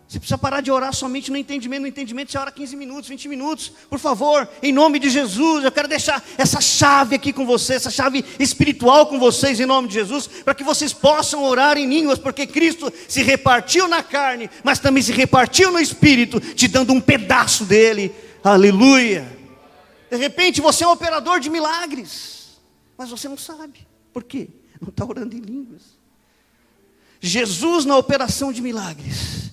Você precisa parar de orar somente no entendimento. No entendimento você ora 15 minutos, 20 minutos. Por favor, em nome de Jesus, eu quero deixar essa chave aqui com vocês, essa chave espiritual com vocês, em nome de Jesus, para que vocês possam orar em línguas, porque Cristo se repartiu na carne, mas também se repartiu no Espírito, te dando um pedaço dele. Aleluia. De repente você é um operador de milagres, mas você não sabe. Por quê? Não está orando em línguas. Jesus na operação de milagres.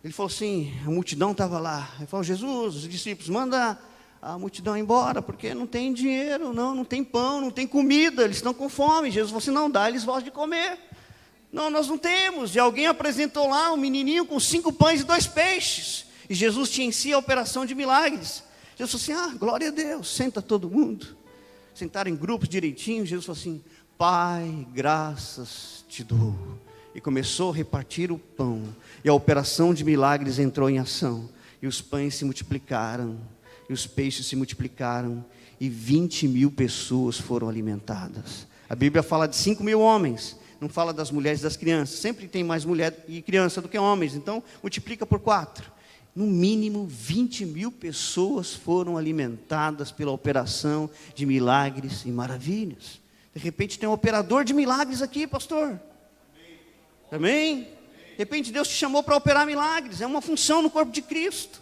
Ele falou assim, a multidão estava lá. Ele falou, Jesus, os discípulos, manda a multidão embora, porque não tem dinheiro, não tem pão, não tem comida, eles estão com fome. Jesus falou assim, não, dá-lhes voz de comer. Não, nós não temos. E alguém apresentou lá um menininho com 5 pães e 2 peixes. E Jesus tinha em si a operação de milagres. Jesus falou assim, glória a Deus, senta todo mundo. Sentaram em grupos direitinho. Jesus falou assim, Pai, graças te dou. E começou a repartir o pão. E a operação de milagres entrou em ação. E os pães se multiplicaram. E os peixes se multiplicaram. E 20.000 pessoas foram alimentadas. A Bíblia fala de 5.000 homens. Não fala das mulheres e das crianças. Sempre tem mais mulher e criança do que homens. Então, multiplica por 4. No mínimo, 20.000 pessoas foram alimentadas pela operação de milagres e maravilhas. De repente, tem um operador de milagres aqui, pastor. Amém? De repente, Deus te chamou para operar milagres. É uma função no corpo de Cristo.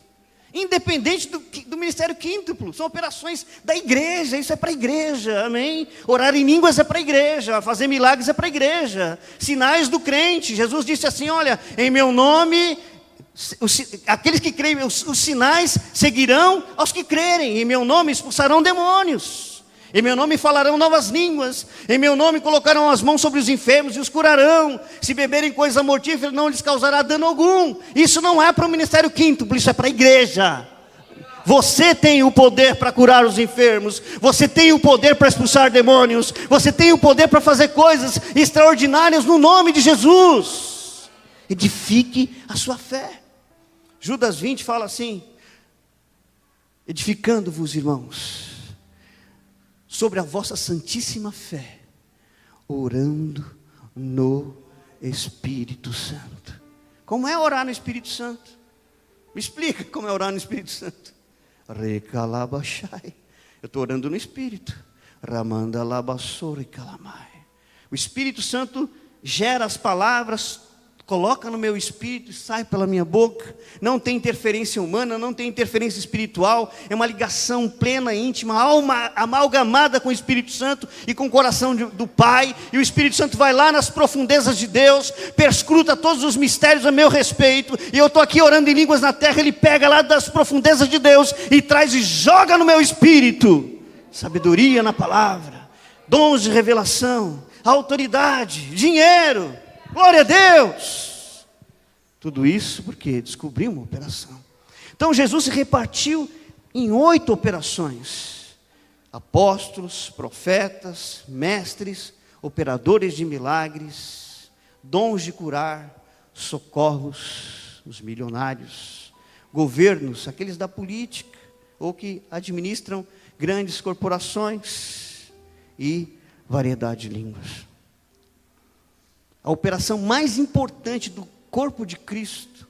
Independente do ministério quíntuplo. São operações da igreja. Isso é para a igreja, amém? Orar em línguas é para a igreja. Fazer milagres é para a igreja. Sinais do crente. Jesus disse assim, olha, em meu nome, aqueles que creem, os sinais seguirão aos que crerem. Em meu nome expulsarão demônios. Em meu nome falarão novas línguas. Em meu nome colocarão as mãos sobre os enfermos e os curarão. Se beberem coisa mortífera, não lhes causará dano algum. Isso não é para o ministério quíntuplo, isso é para a igreja. Você tem o poder para curar os enfermos. Você tem o poder para expulsar demônios. Você tem o poder para fazer coisas extraordinárias no nome de Jesus. Edifique a sua fé. Judas 20 fala assim, edificando-vos, irmãos, sobre a vossa santíssima fé, orando no Espírito Santo. Como é orar no Espírito Santo? Me explica como é orar no Espírito Santo. Recalabachai. Eu estou orando no Espírito. Ramandalabassori calamai. O Espírito Santo gera as palavras, coloca no meu espírito e sai pela minha boca. Não tem interferência humana, não tem interferência espiritual. É uma ligação plena, íntima, alma amalgamada com o Espírito Santo e com o coração do Pai. E o Espírito Santo vai lá nas profundezas de Deus, perscruta todos os mistérios a meu respeito. E eu estou aqui orando em línguas na terra, Ele pega lá das profundezas de Deus e traz e joga no meu espírito sabedoria na palavra, dons de revelação, autoridade, dinheiro. Glória a Deus! Tudo isso porque descobriu uma operação. Então Jesus se repartiu em 8 operações. Apóstolos, profetas, mestres, operadores de milagres, dons de curar, socorros, os milionários, governos, aqueles da política, ou que administram grandes corporações, e variedade de línguas. A operação mais importante do corpo de Cristo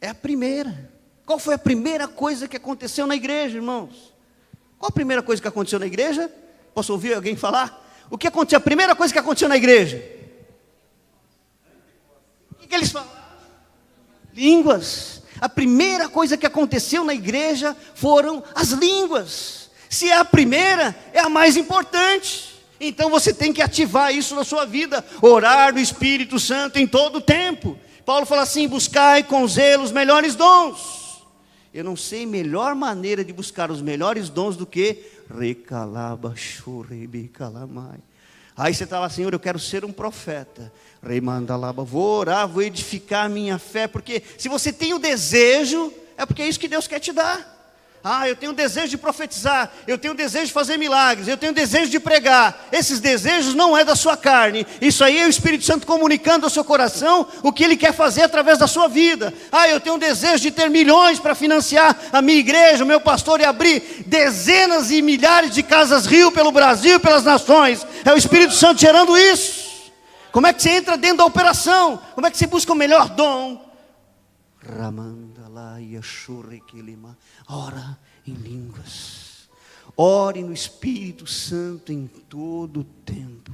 é a primeira. Qual foi a primeira coisa que aconteceu na igreja, irmãos? Qual a primeira coisa que aconteceu na igreja? Posso ouvir alguém falar? O que aconteceu? A primeira coisa que aconteceu na igreja? O que eles falaram? Línguas. A primeira coisa que aconteceu na igreja foram as línguas. Se é a primeira, é a mais importante. Então você tem que ativar isso na sua vida, orar no Espírito Santo em todo o tempo. Paulo fala assim, buscai com zelo os melhores dons. Eu não sei melhor maneira de buscar os melhores dons do que aí você está lá, Senhor, eu quero ser um profeta. Vou orar, vou edificar a minha fé, porque se você tem o desejo, é porque é isso que Deus quer te dar. Eu tenho desejo de profetizar, eu tenho desejo de fazer milagres, eu tenho desejo de pregar. Esses desejos não é da sua carne. Isso aí é o Espírito Santo comunicando ao seu coração o que Ele quer fazer através da sua vida. Eu tenho desejo de ter milhões para financiar a minha igreja, o meu pastor, e abrir dezenas e milhares de casas rio pelo Brasil e pelas nações. É o Espírito Santo gerando isso. Como é que você entra dentro da operação? Como é que você busca o melhor dom? Ora em línguas. Ore no Espírito Santo em todo o tempo,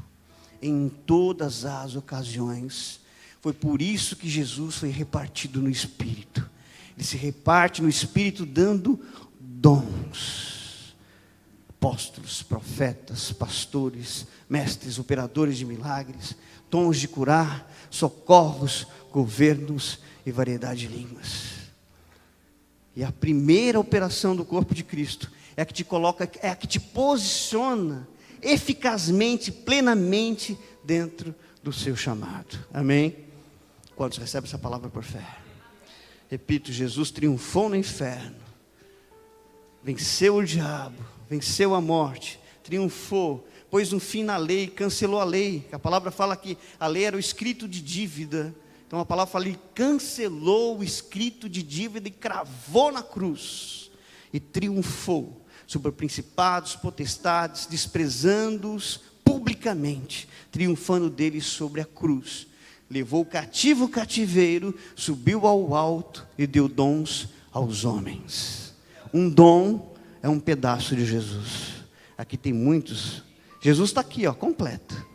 em todas as ocasiões. Foi por isso que Jesus foi repartido no Espírito. Ele se reparte no Espírito dando dons. apóstolos, profetas, pastores, mestres, operadores de milagres, dons de curar, socorros, governos e variedade de línguas. E a primeira operação do corpo de Cristo é a que te coloca, é a que te posiciona eficazmente, plenamente dentro do seu chamado. Amém? Quantos recebem essa palavra por fé? Repito, Jesus triunfou no inferno, venceu o diabo, venceu a morte, triunfou, pôs um fim na lei, cancelou a lei. A palavra fala que a lei era o escrito de dívida. Então a palavra fala, ele cancelou o escrito de dívida e cravou na cruz. E triunfou sobre principados, potestades, desprezando-os publicamente, triunfando deles sobre a cruz. Levou cativo o cativeiro, subiu ao alto e deu dons aos homens. Um dom é um pedaço de Jesus. Aqui tem muitos. Jesus está aqui, ó, completo.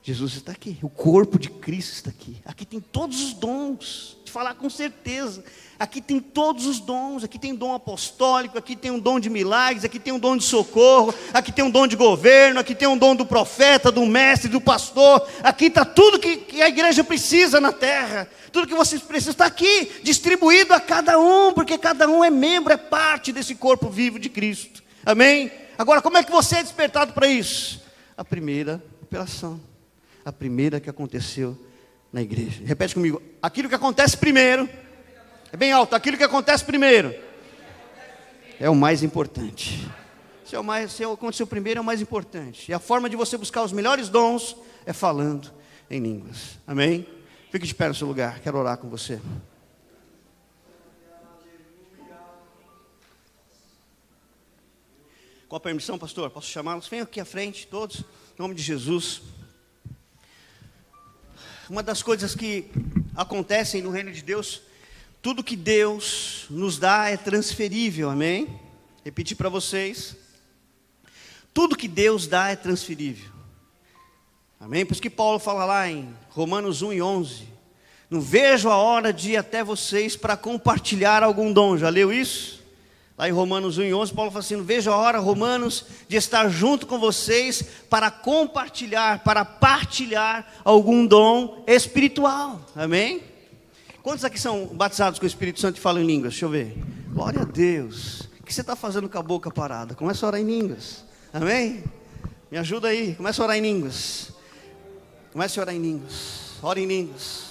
Jesus está aqui, o corpo de Cristo está aqui. Aqui tem todos os dons, te falar com certeza. Aqui tem todos os dons, aqui tem dom apostólico, aqui tem um dom de milagres, aqui tem um dom de socorro, aqui tem um dom de governo, aqui tem um dom do profeta, do mestre, do pastor. Aqui está tudo que a igreja precisa na terra. Tudo que vocês precisam está aqui, distribuído a cada um, porque cada um é membro, é parte desse corpo vivo de Cristo. Amém? Agora, como é que você é despertado para isso? A primeira operação, a primeira que aconteceu na igreja. Repete comigo, aquilo que acontece primeiro, é bem alto, aquilo que acontece primeiro é o mais importante. Se aconteceu primeiro é o mais importante. E a forma de você buscar os melhores dons é falando em línguas. Amém? Fique de pé no seu lugar, quero orar com você. Com a permissão, pastor, posso chamá-los? Venham aqui à frente, todos, em nome de Jesus. Uma das coisas que acontecem no reino de Deus, tudo que Deus nos dá é transferível, amém? Repetir para vocês. Tudo que Deus dá é transferível. Amém? Por isso que Paulo fala lá em Romanos 1:11. Não vejo a hora de ir até vocês para compartilhar algum dom. Já leu isso? Lá em Romanos 1:11, Paulo fala assim, não vejo a hora, Romanos, de estar junto com vocês para compartilhar, para partilhar algum dom espiritual. Amém? Quantos aqui são batizados com o Espírito Santo e falam em línguas? Deixa eu ver. Glória a Deus. O que você está fazendo com a boca parada? Começa a orar em línguas. Amém? Me ajuda aí. Começa a orar em línguas. Comece a orar em línguas. Ora em línguas.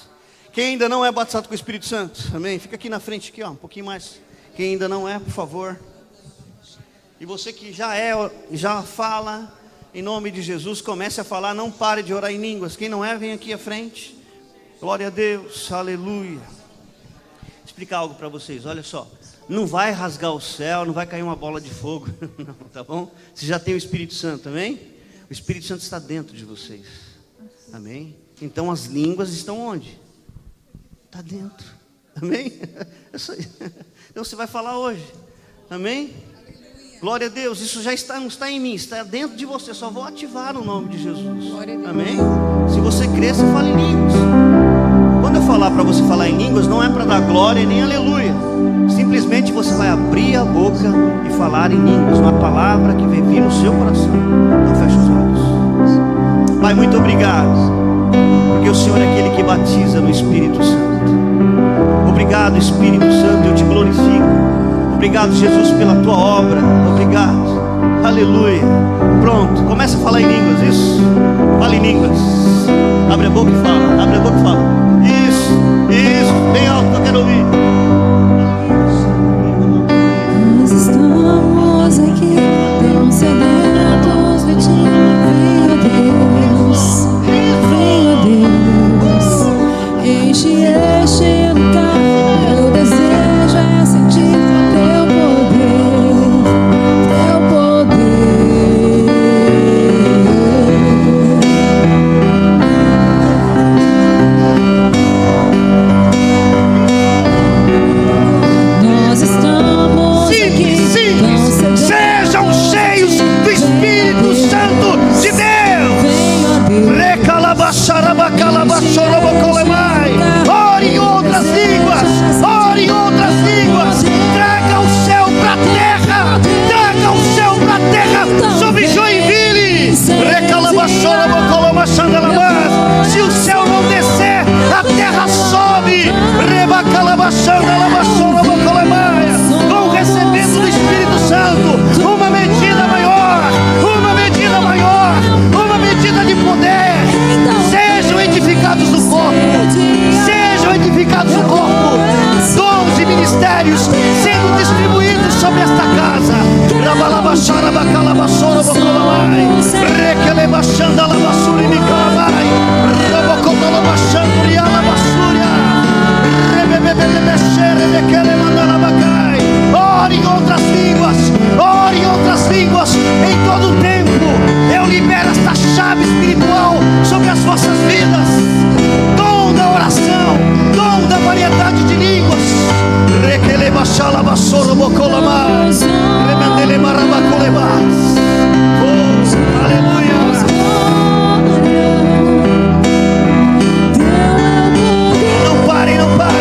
Quem ainda não é batizado com o Espírito Santo? Amém? Fica aqui na frente, aqui, ó, um pouquinho mais. Quem ainda não é, por favor. E você que já é, já fala, em nome de Jesus, comece a falar, não pare de orar em línguas. Quem não é, vem aqui à frente. Glória a Deus, aleluia. Vou explicar algo para vocês, olha só. Não vai rasgar o céu, não vai cair uma bola de fogo, não, tá bom? Você já tem o Espírito Santo, amém? O Espírito Santo está dentro de vocês, amém? Então as línguas estão onde? Está dentro, amém? É isso aí. Então você vai falar hoje, amém? Glória a Deus, isso já está, não está em mim, está dentro de você. Só vou ativar no nome de Jesus, amém? Se você crer, você fala em línguas. Quando eu falar para você falar em línguas, não é para dar glória nem aleluia. Simplesmente você vai abrir a boca e falar em línguas, uma palavra que vem vir no seu coração. Então fecha os olhos. Pai, muito obrigado, porque o Senhor é aquele que batiza no Espírito Santo. Obrigado, Espírito Santo, eu te glorifico. Obrigado, Jesus, pela tua obra. Obrigado, aleluia. Pronto, começa a falar em línguas, isso. Fala em línguas. Abre a boca e fala, abre a boca e fala. Isso, bem alto que eu quero ouvir. Nós estamos aqui, tão sedentos de ti. Venha Deus, enche este lugar. Meu desejo é sentir teu poder, teu poder. Nós estamos aqui, tão sedentos. Sejam cheios do Espírito Santo de Deus. Venha Deus. Ore em outras línguas. Vão recebendo do Espírito Santo uma medida maior, uma medida maior, uma medida de poder. Sejam edificados no corpo, sejam edificados no corpo. Dons e ministérios sendo distribuídos sobre esta casa. Ore em outras línguas, ore em outras línguas em todo o tempo. Eu libero esta chave espiritual sobre as vossas vidas. Dom da oração, dom da variedade de línguas. Oh, aleluia. Não parem, não parem.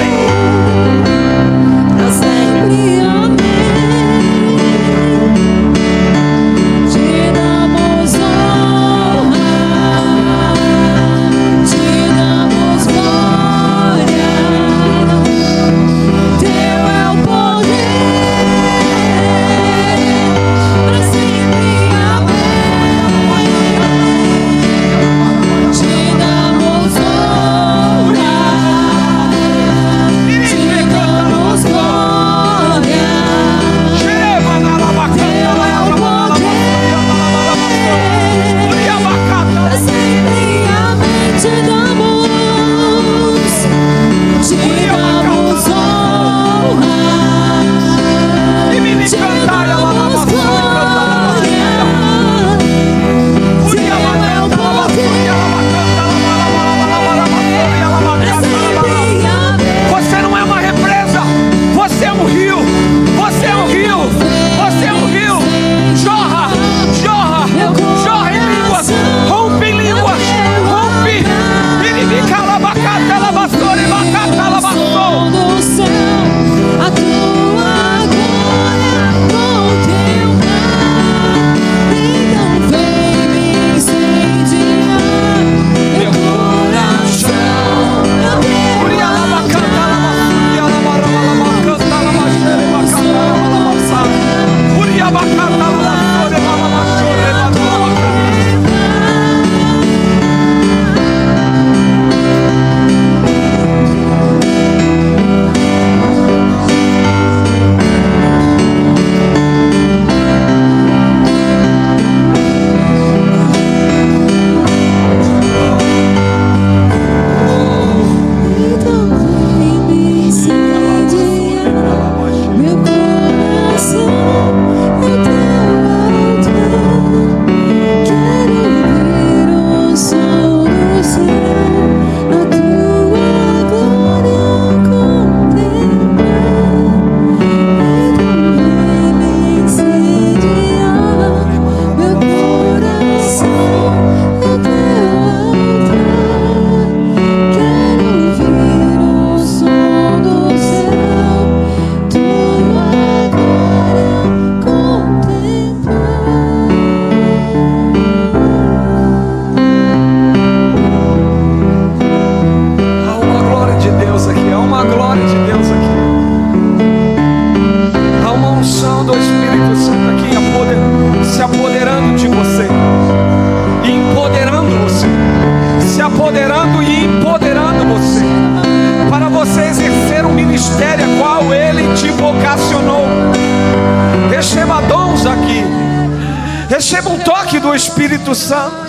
Receba um toque do Espírito Santo.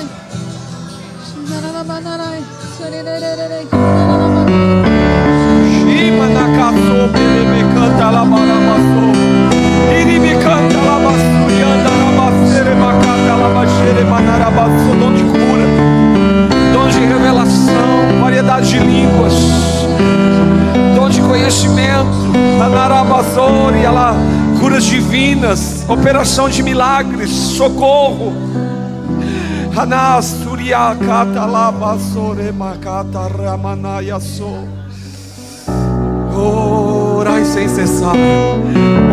Dom de cura, dom de revelação, variedade de línguas, dom de conhecimento, curas divinas, operação de milagres, socorro. Orai sem cessar,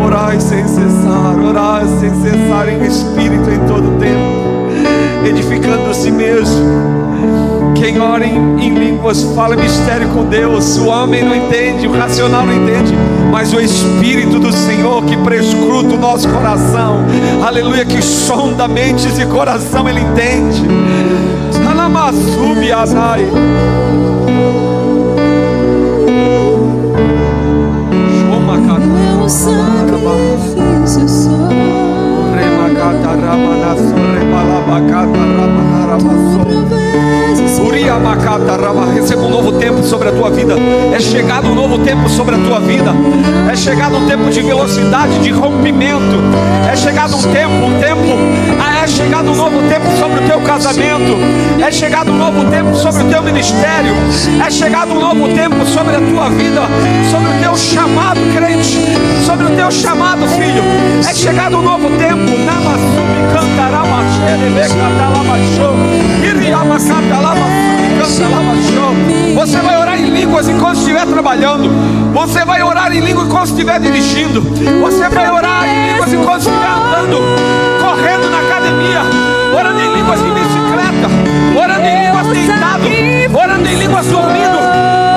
orai sem cessar, orai sem cessar em espírito em todo tempo, edificando a si mesmo, Quem ora em línguas fala mistério com Deus. O homem não entende, o racional não entende, mas o Espírito do Senhor que prescruta o nosso coração, aleluia, que sonda mentes e coração, Ele entende. Alamassubi Adai. Meu sacrifício sou. Receba um novo tempo sobre a tua vida. É chegado um novo tempo sobre a tua vida. É chegado um tempo de velocidade, de rompimento. É chegado um tempo. É chegado um novo tempo sobre o teu casamento. É chegado um novo tempo sobre o teu ministério. É chegado um novo tempo sobre a tua vida, sobre o teu chamado, crente, sobre o teu chamado, filho. É chegado um novo tempo. Namassubi cantarama xerebe cantalama show. Iriama cantalama cantalama show. Você vai orar em línguas enquanto estiver trabalhando. Você vai orar em línguas enquanto estiver dirigindo. Você vai orar em línguas enquanto estiver andando, correndo na academia, orando em línguas em bicicleta, orando em línguas deitado, orando em línguas dormindo,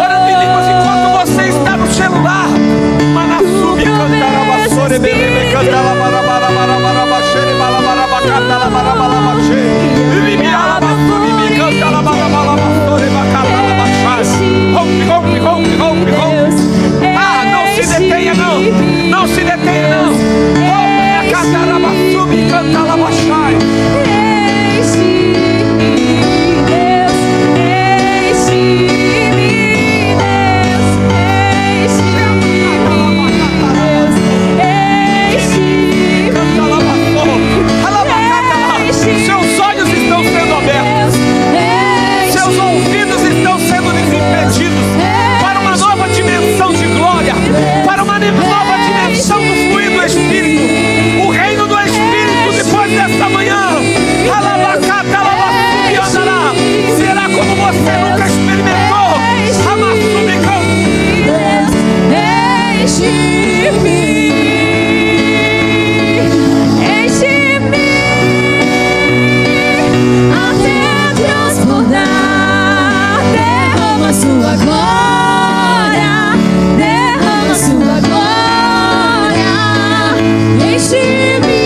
orando em línguas enquanto você está no celular. Manassubi cantarama sorebebe cantalama xere balabaraba cantalama xere. Ah, não se detenha não. Não se detenha não. Rompe a cataraba, subi, canta lá, baixai. Seus olhos estão sendo abertos. Seus ouvidos estão sendo desimpedidos para uma nova dimensão de glória, para uma nova dimensão do fluir do Espírito. O reino do Espírito depois desta manhã será como você nunca experimentou. Sua glória, derrama sua glória, enche-me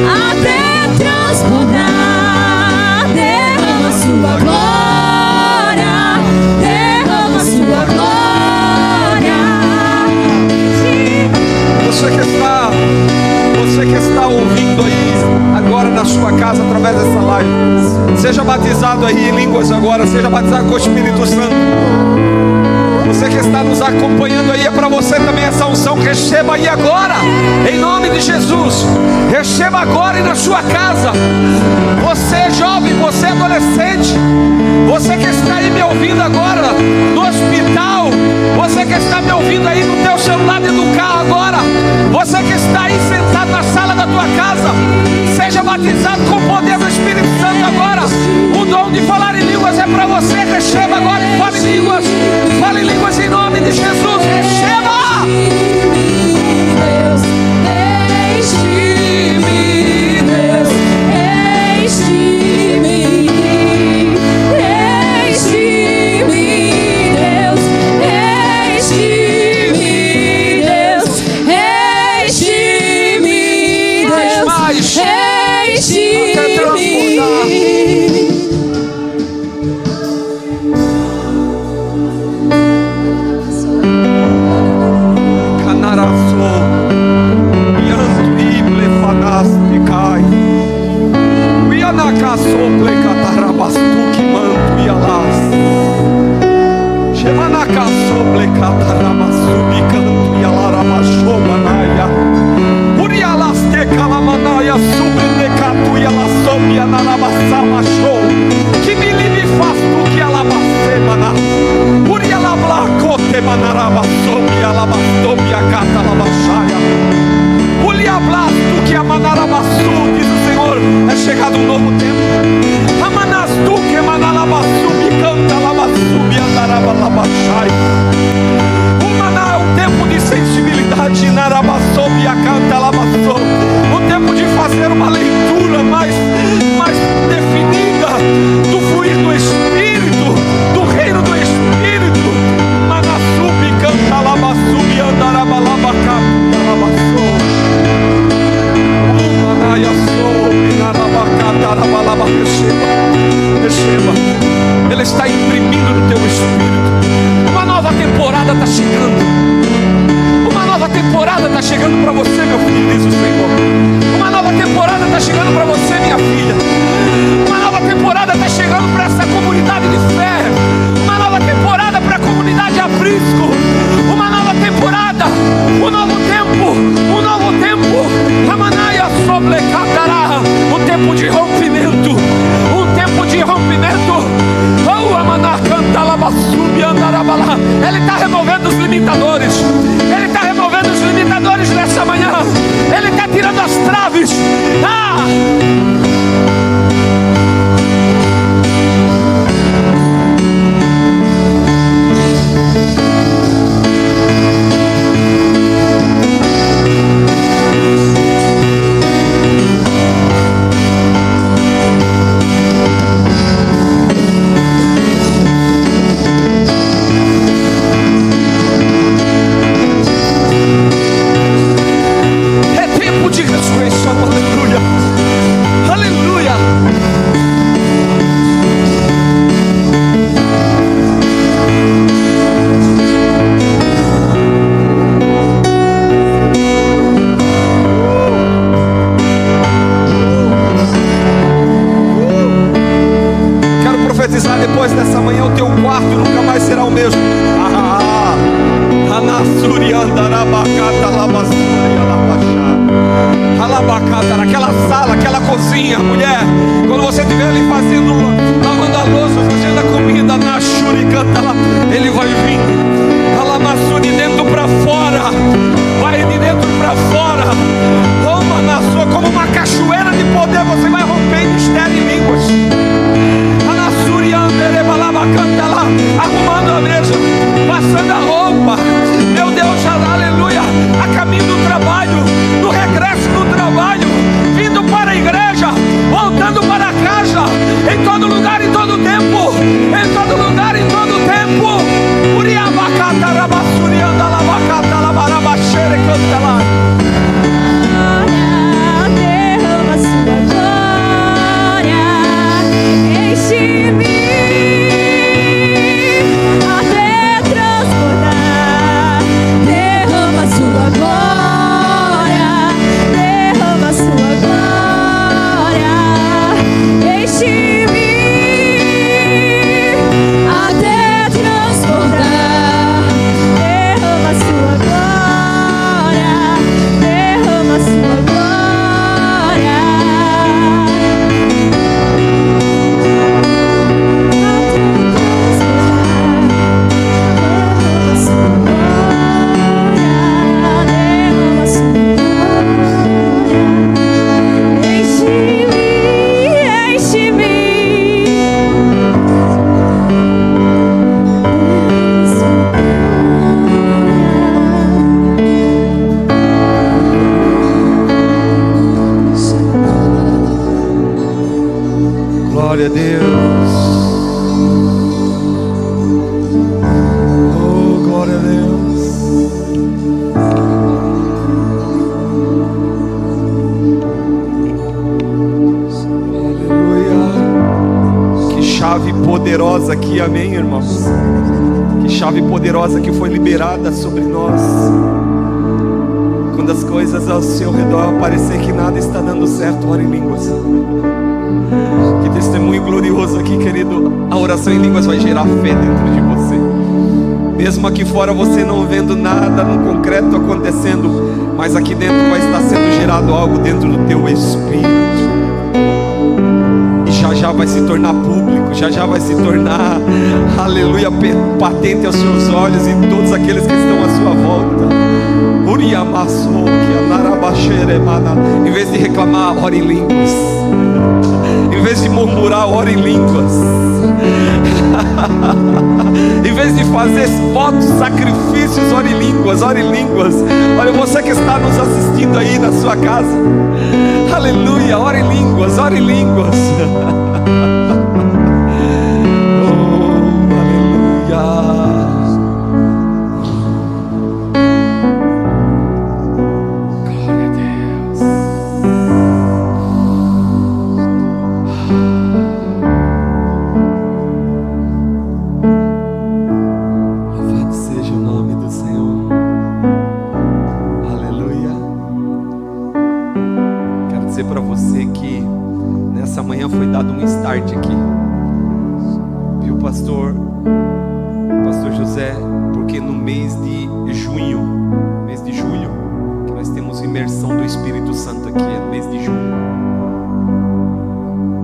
até transbordar. Derrama sua glória, derrama sua glória. Você que está ouvindo aí agora na sua casa através dessa live, seja batizado aí em línguas agora, seja batizado com o Espírito Santo. Você que está nos acompanhando aí, é para você também essa unção. Receba aí agora, em nome de Jesus. Receba agora e na sua casa. Você jovem, você adolescente, você que está aí me ouvindo agora no hospital, você que está me ouvindo aí no teu celular dentro do carro agora, você que está aí sentado na sala da tua casa, seja batizado com o poder do Espírito Santo agora. O dom de falar em línguas é para você. Receba agora e fale em línguas. Fale em línguas em nome de Jesus. Receba! Deus, enche-me, Deus, enche-me, enche-me, Deus, enche-me, Deus, enche-me, Deus, Diz o Senhor, é chegado um novo tempo. Amanastu que manalabasu me canta labasu me andaraba labachai. O maná é um tempo de sensibilidade, narabasu me canta labasu. O tempo de fazer uma leitura mais definida temporada está chegando para você, meu filho, diz o Senhor. Uma nova temporada está chegando para você, minha filha. Uma nova temporada está chegando para essa comunidade de fé. Uma nova temporada para a comunidade Aprisco. Uma nova temporada, um novo tempo, um novo tempo. Ramanaia sobre Catará, um tempo de rompimento, um tempo de rompimento. Oh, Amaná canta Labassubi Andarabala. Ele está removendo os limitadores. Ele está removendo os limitadores nessa manhã. Ele está tirando as traves. Depois dessa manhã o teu quarto nunca mais será o mesmo. Naquela sala, aquela cozinha, mulher, quando você estiver ali fazendo, lavando a louça, fazendo a comida, na churicanta, ele vai vir. De dentro para fora, vai de dentro para fora. Como uma cachoeira de poder, você vai romper mistério em línguas. Arrumando a mesa, passando a roupa, meu Deus, aleluia, a caminho do trabalho, no regresso do trabalho, vindo para a igreja, voltando para casa, em todo lugar, em todo tempo, em todo lugar, em todo tempo. Uriabacata, rabassurianda, lavacata, lavarabaxere, canta lá. Derrama sua glória, enche-me. Glória a Deus. Oh, glória a Deus. Aleluia. Que chave poderosa aqui, amém, irmãos? Que chave poderosa que foi liberada sobre nós. Quando as coisas ao seu redor parecer que nada está dando certo, ore em línguas. Que testemunho glorioso aqui, querido. A oração em línguas vai gerar fé dentro de você. Mesmo aqui fora você não vendo nada no concreto acontecendo, mas aqui dentro vai estar sendo gerado algo dentro do teu espírito. E já vai se tornar público, já vai se tornar, aleluia, patente aos seus olhos e todos aqueles que estão à sua volta. Em vez de reclamar, ore em línguas. Em vez de murmurar, ore em línguas. Em vez de fazer votos, sacrifícios, ore em línguas, ore em línguas. Olha, você que está nos assistindo aí na sua casa, aleluia, ore em línguas, ore em línguas. Oh, aleluia. Aleluia. parte aqui. Viu, pastor José? Porque no mês de julho, que nós temos imersão do Espírito Santo aqui, é no mês de julho.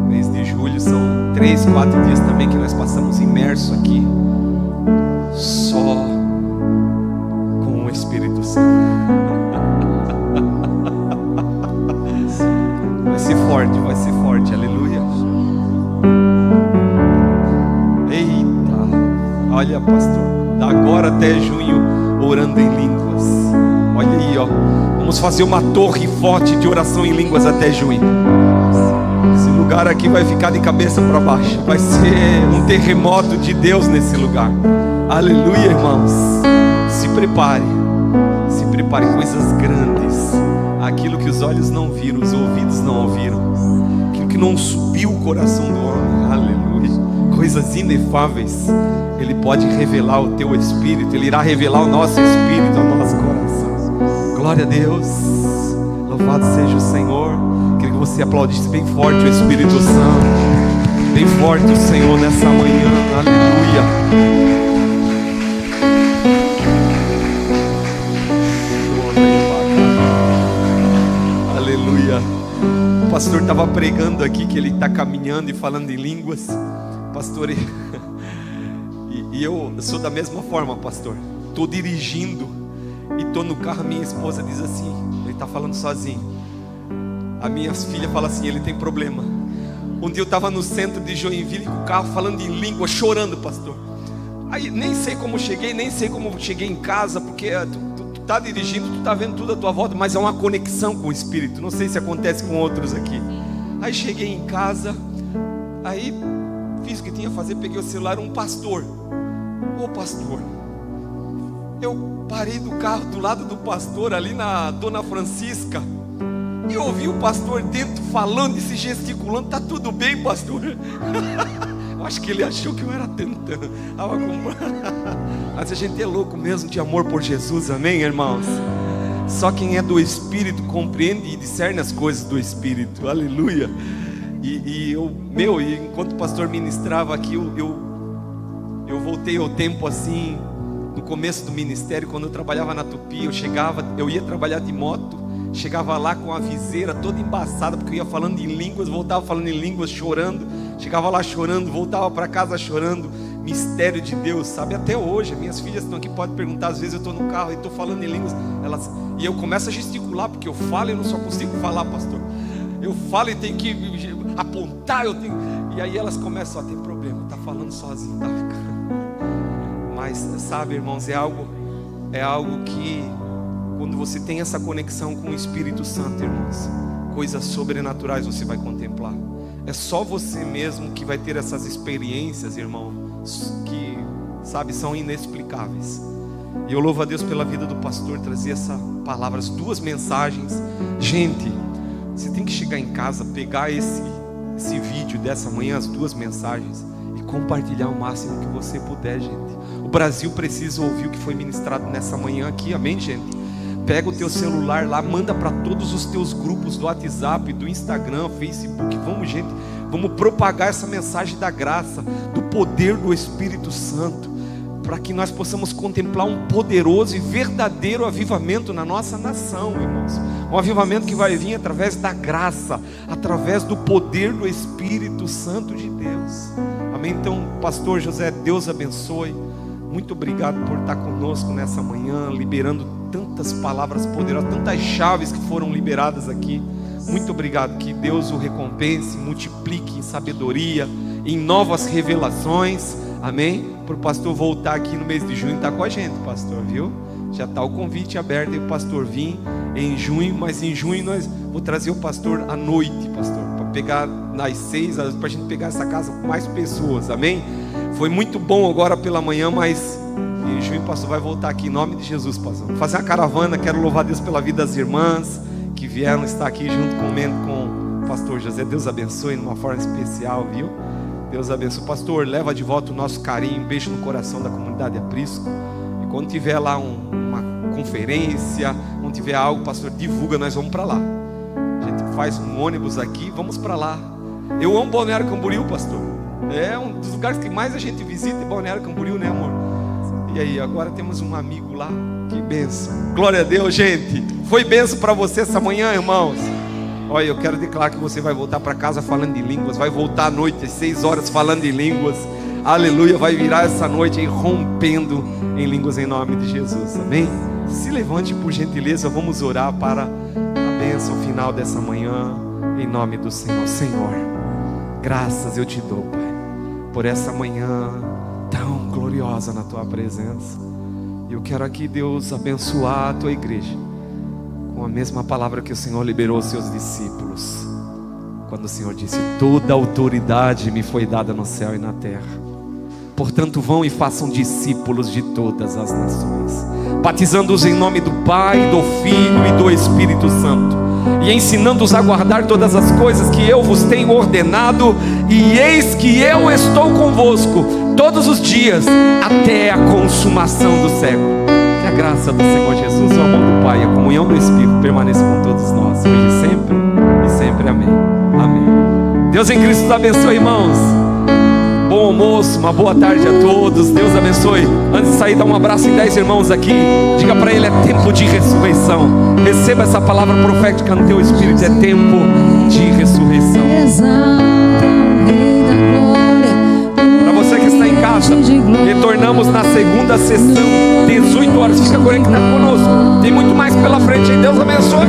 Mês de julho são 3, 4 dias também que nós passamos imerso aqui, só com o Espírito Santo. Vai ser forte, aleluia. Eita, olha, pastor, da agora até junho, orando em línguas. Olha aí, ó. Vamos fazer uma torre forte de oração em línguas até junho. Esse lugar aqui vai ficar de cabeça para baixo. Vai ser um terremoto de Deus nesse lugar. Aleluia, irmãos. Se prepare, coisas grandes. Aquilo que os olhos não viram, os ouvidos não ouviram, aquilo que não subiu o coração do homem, aleluia, coisas inefáveis. Ele pode revelar o teu espírito, Ele irá revelar o nosso espírito, o nosso coração. Glória a Deus, louvado seja o Senhor. Queria que você aplaudisse bem forte o Espírito Santo, bem forte o Senhor nessa manhã, aleluia. O pastor estava pregando aqui que ele está caminhando e falando em línguas, pastor, e eu sou da mesma forma, pastor. Estou dirigindo e estou no carro, minha esposa diz assim, ele está falando sozinho. A minha filha fala assim, ele tem problema. Um dia eu estava no centro de Joinville com o carro falando em língua, chorando, pastor. Aí nem sei como cheguei em casa, porque tu tá dirigindo, tu tá vendo tudo à tua volta, mas é uma conexão com o Espírito. Não sei se acontece com outros aqui. Aí cheguei em casa, aí fiz o que tinha a fazer, peguei o celular, um pastor. Ô pastor, eu parei do carro do lado do pastor, ali na Dona Francisca, e ouvi o pastor dentro falando e se gesticulando. Tá tudo bem, pastor? Eu acho que ele achou que eu era tentando. Mas a gente é louco mesmo de amor por Jesus, amém, irmãos? Só quem é do Espírito compreende e discerne as coisas do Espírito, aleluia. E enquanto o pastor ministrava aqui, eu voltei ao tempo assim, no começo do ministério, quando eu trabalhava na Tupi. Eu ia trabalhar de moto, chegava lá com a viseira toda embaçada, porque eu ia falando em línguas, voltava falando em línguas, chorando. Chegava lá chorando, voltava para casa chorando. Mistério de Deus, sabe? Até hoje, minhas filhas estão aqui, podem perguntar. Às vezes eu estou no carro e estou falando em línguas, e eu começo a gesticular, porque eu falo e eu não só consigo falar, pastor. Eu falo e tenho que apontar, e aí elas começam a ter problema, tá falando sozinho, tá ficando. Mas sabe, irmãos, é algo que, quando você tem essa conexão com o Espírito Santo, irmãos, coisas sobrenaturais você vai contemplar. É só você mesmo que vai ter essas experiências, irmão, que, sabe, são inexplicáveis. E eu louvo a Deus pela vida do pastor, trazer essa palavra, as 2 mensagens. Gente, você tem que chegar em casa, pegar esse vídeo dessa manhã, as 2 mensagens, e compartilhar o máximo que você puder, gente. O Brasil precisa ouvir o que foi ministrado nessa manhã aqui, amém, gente? Pega o teu celular lá, manda para todos os teus grupos do WhatsApp, do Instagram, Facebook. Vamos, gente, vamos propagar essa mensagem da graça, do poder do Espírito Santo, para que nós possamos contemplar um poderoso e verdadeiro avivamento na nossa nação, irmãos. Um avivamento que vai vir através da graça, através do poder do Espírito Santo de Deus. Amém? Então, pastor José, Deus abençoe. Muito obrigado por estar conosco nessa manhã, liberando tantas palavras poderosas, tantas chaves que foram liberadas aqui. Muito obrigado, que Deus o recompense, multiplique em sabedoria, em novas revelações, amém? Para o pastor voltar aqui no mês de junho, está com a gente, pastor, viu? Já está o convite aberto aí, o pastor vir em junho, mas em junho vou trazer o pastor à noite, pastor, para pegar nas 6, para a gente pegar essa casa com mais pessoas, amém? Foi muito bom agora pela manhã, mas em junho o pastor vai voltar aqui em nome de Jesus, pastor. Vou fazer uma caravana, quero louvar Deus pela vida das irmãs que vieram estar aqui junto com o pastor José. Deus abençoe de uma forma especial, viu? Deus abençoe. Pastor, leva de volta o nosso carinho, um beijo no coração da comunidade Aprisco. E quando tiver lá uma conferência, quando tiver algo, pastor, divulga, nós vamos para lá. A gente faz um ônibus aqui, vamos para lá. Eu amo Balneário Camboriú, pastor. É um dos lugares que mais a gente visita é Balneário Camboriú, né, amor? E aí, agora temos um amigo lá. Que bênção. Glória a Deus, gente. Foi bênção para você essa manhã, irmãos. Olha, eu quero declarar que você vai voltar para casa falando de línguas. Vai voltar à noite às 6 horas falando de línguas. Aleluia, vai virar essa noite aí rompendo em línguas em nome de Jesus, amém? Se levante por gentileza, vamos orar para a bênção final dessa manhã, em nome do Senhor. Senhor, graças eu te dou, Pai, por essa manhã tão gloriosa na Tua presença. Eu quero aqui, Deus, abençoar a Tua igreja, com a mesma palavra que o Senhor liberou aos Seus discípulos, quando o Senhor disse: toda autoridade me foi dada no céu e na terra. Portanto, vão e façam discípulos de todas as nações, batizando-os em nome do Pai, do Filho e do Espírito Santo, e ensinando-os a guardar todas as coisas que eu vos tenho ordenado, e eis que eu estou convosco todos os dias, até a consumação do século. Que a graça do Senhor Jesus, o amor do Pai e a comunhão do Espírito permaneça com todos nós, hoje e sempre, amém. Amém. Deus em Cristo os abençoe, irmãos. Bom almoço, uma boa tarde a todos. Deus abençoe. Antes de sair, dá um abraço em 10 irmãos aqui. Diga para ele: é tempo de ressurreição. Receba essa palavra profética no teu espírito. É tempo de ressurreição. Para você que está em casa, retornamos na segunda sessão, 18 horas. Fica conectado conosco. Tem muito mais pela frente. Deus abençoe.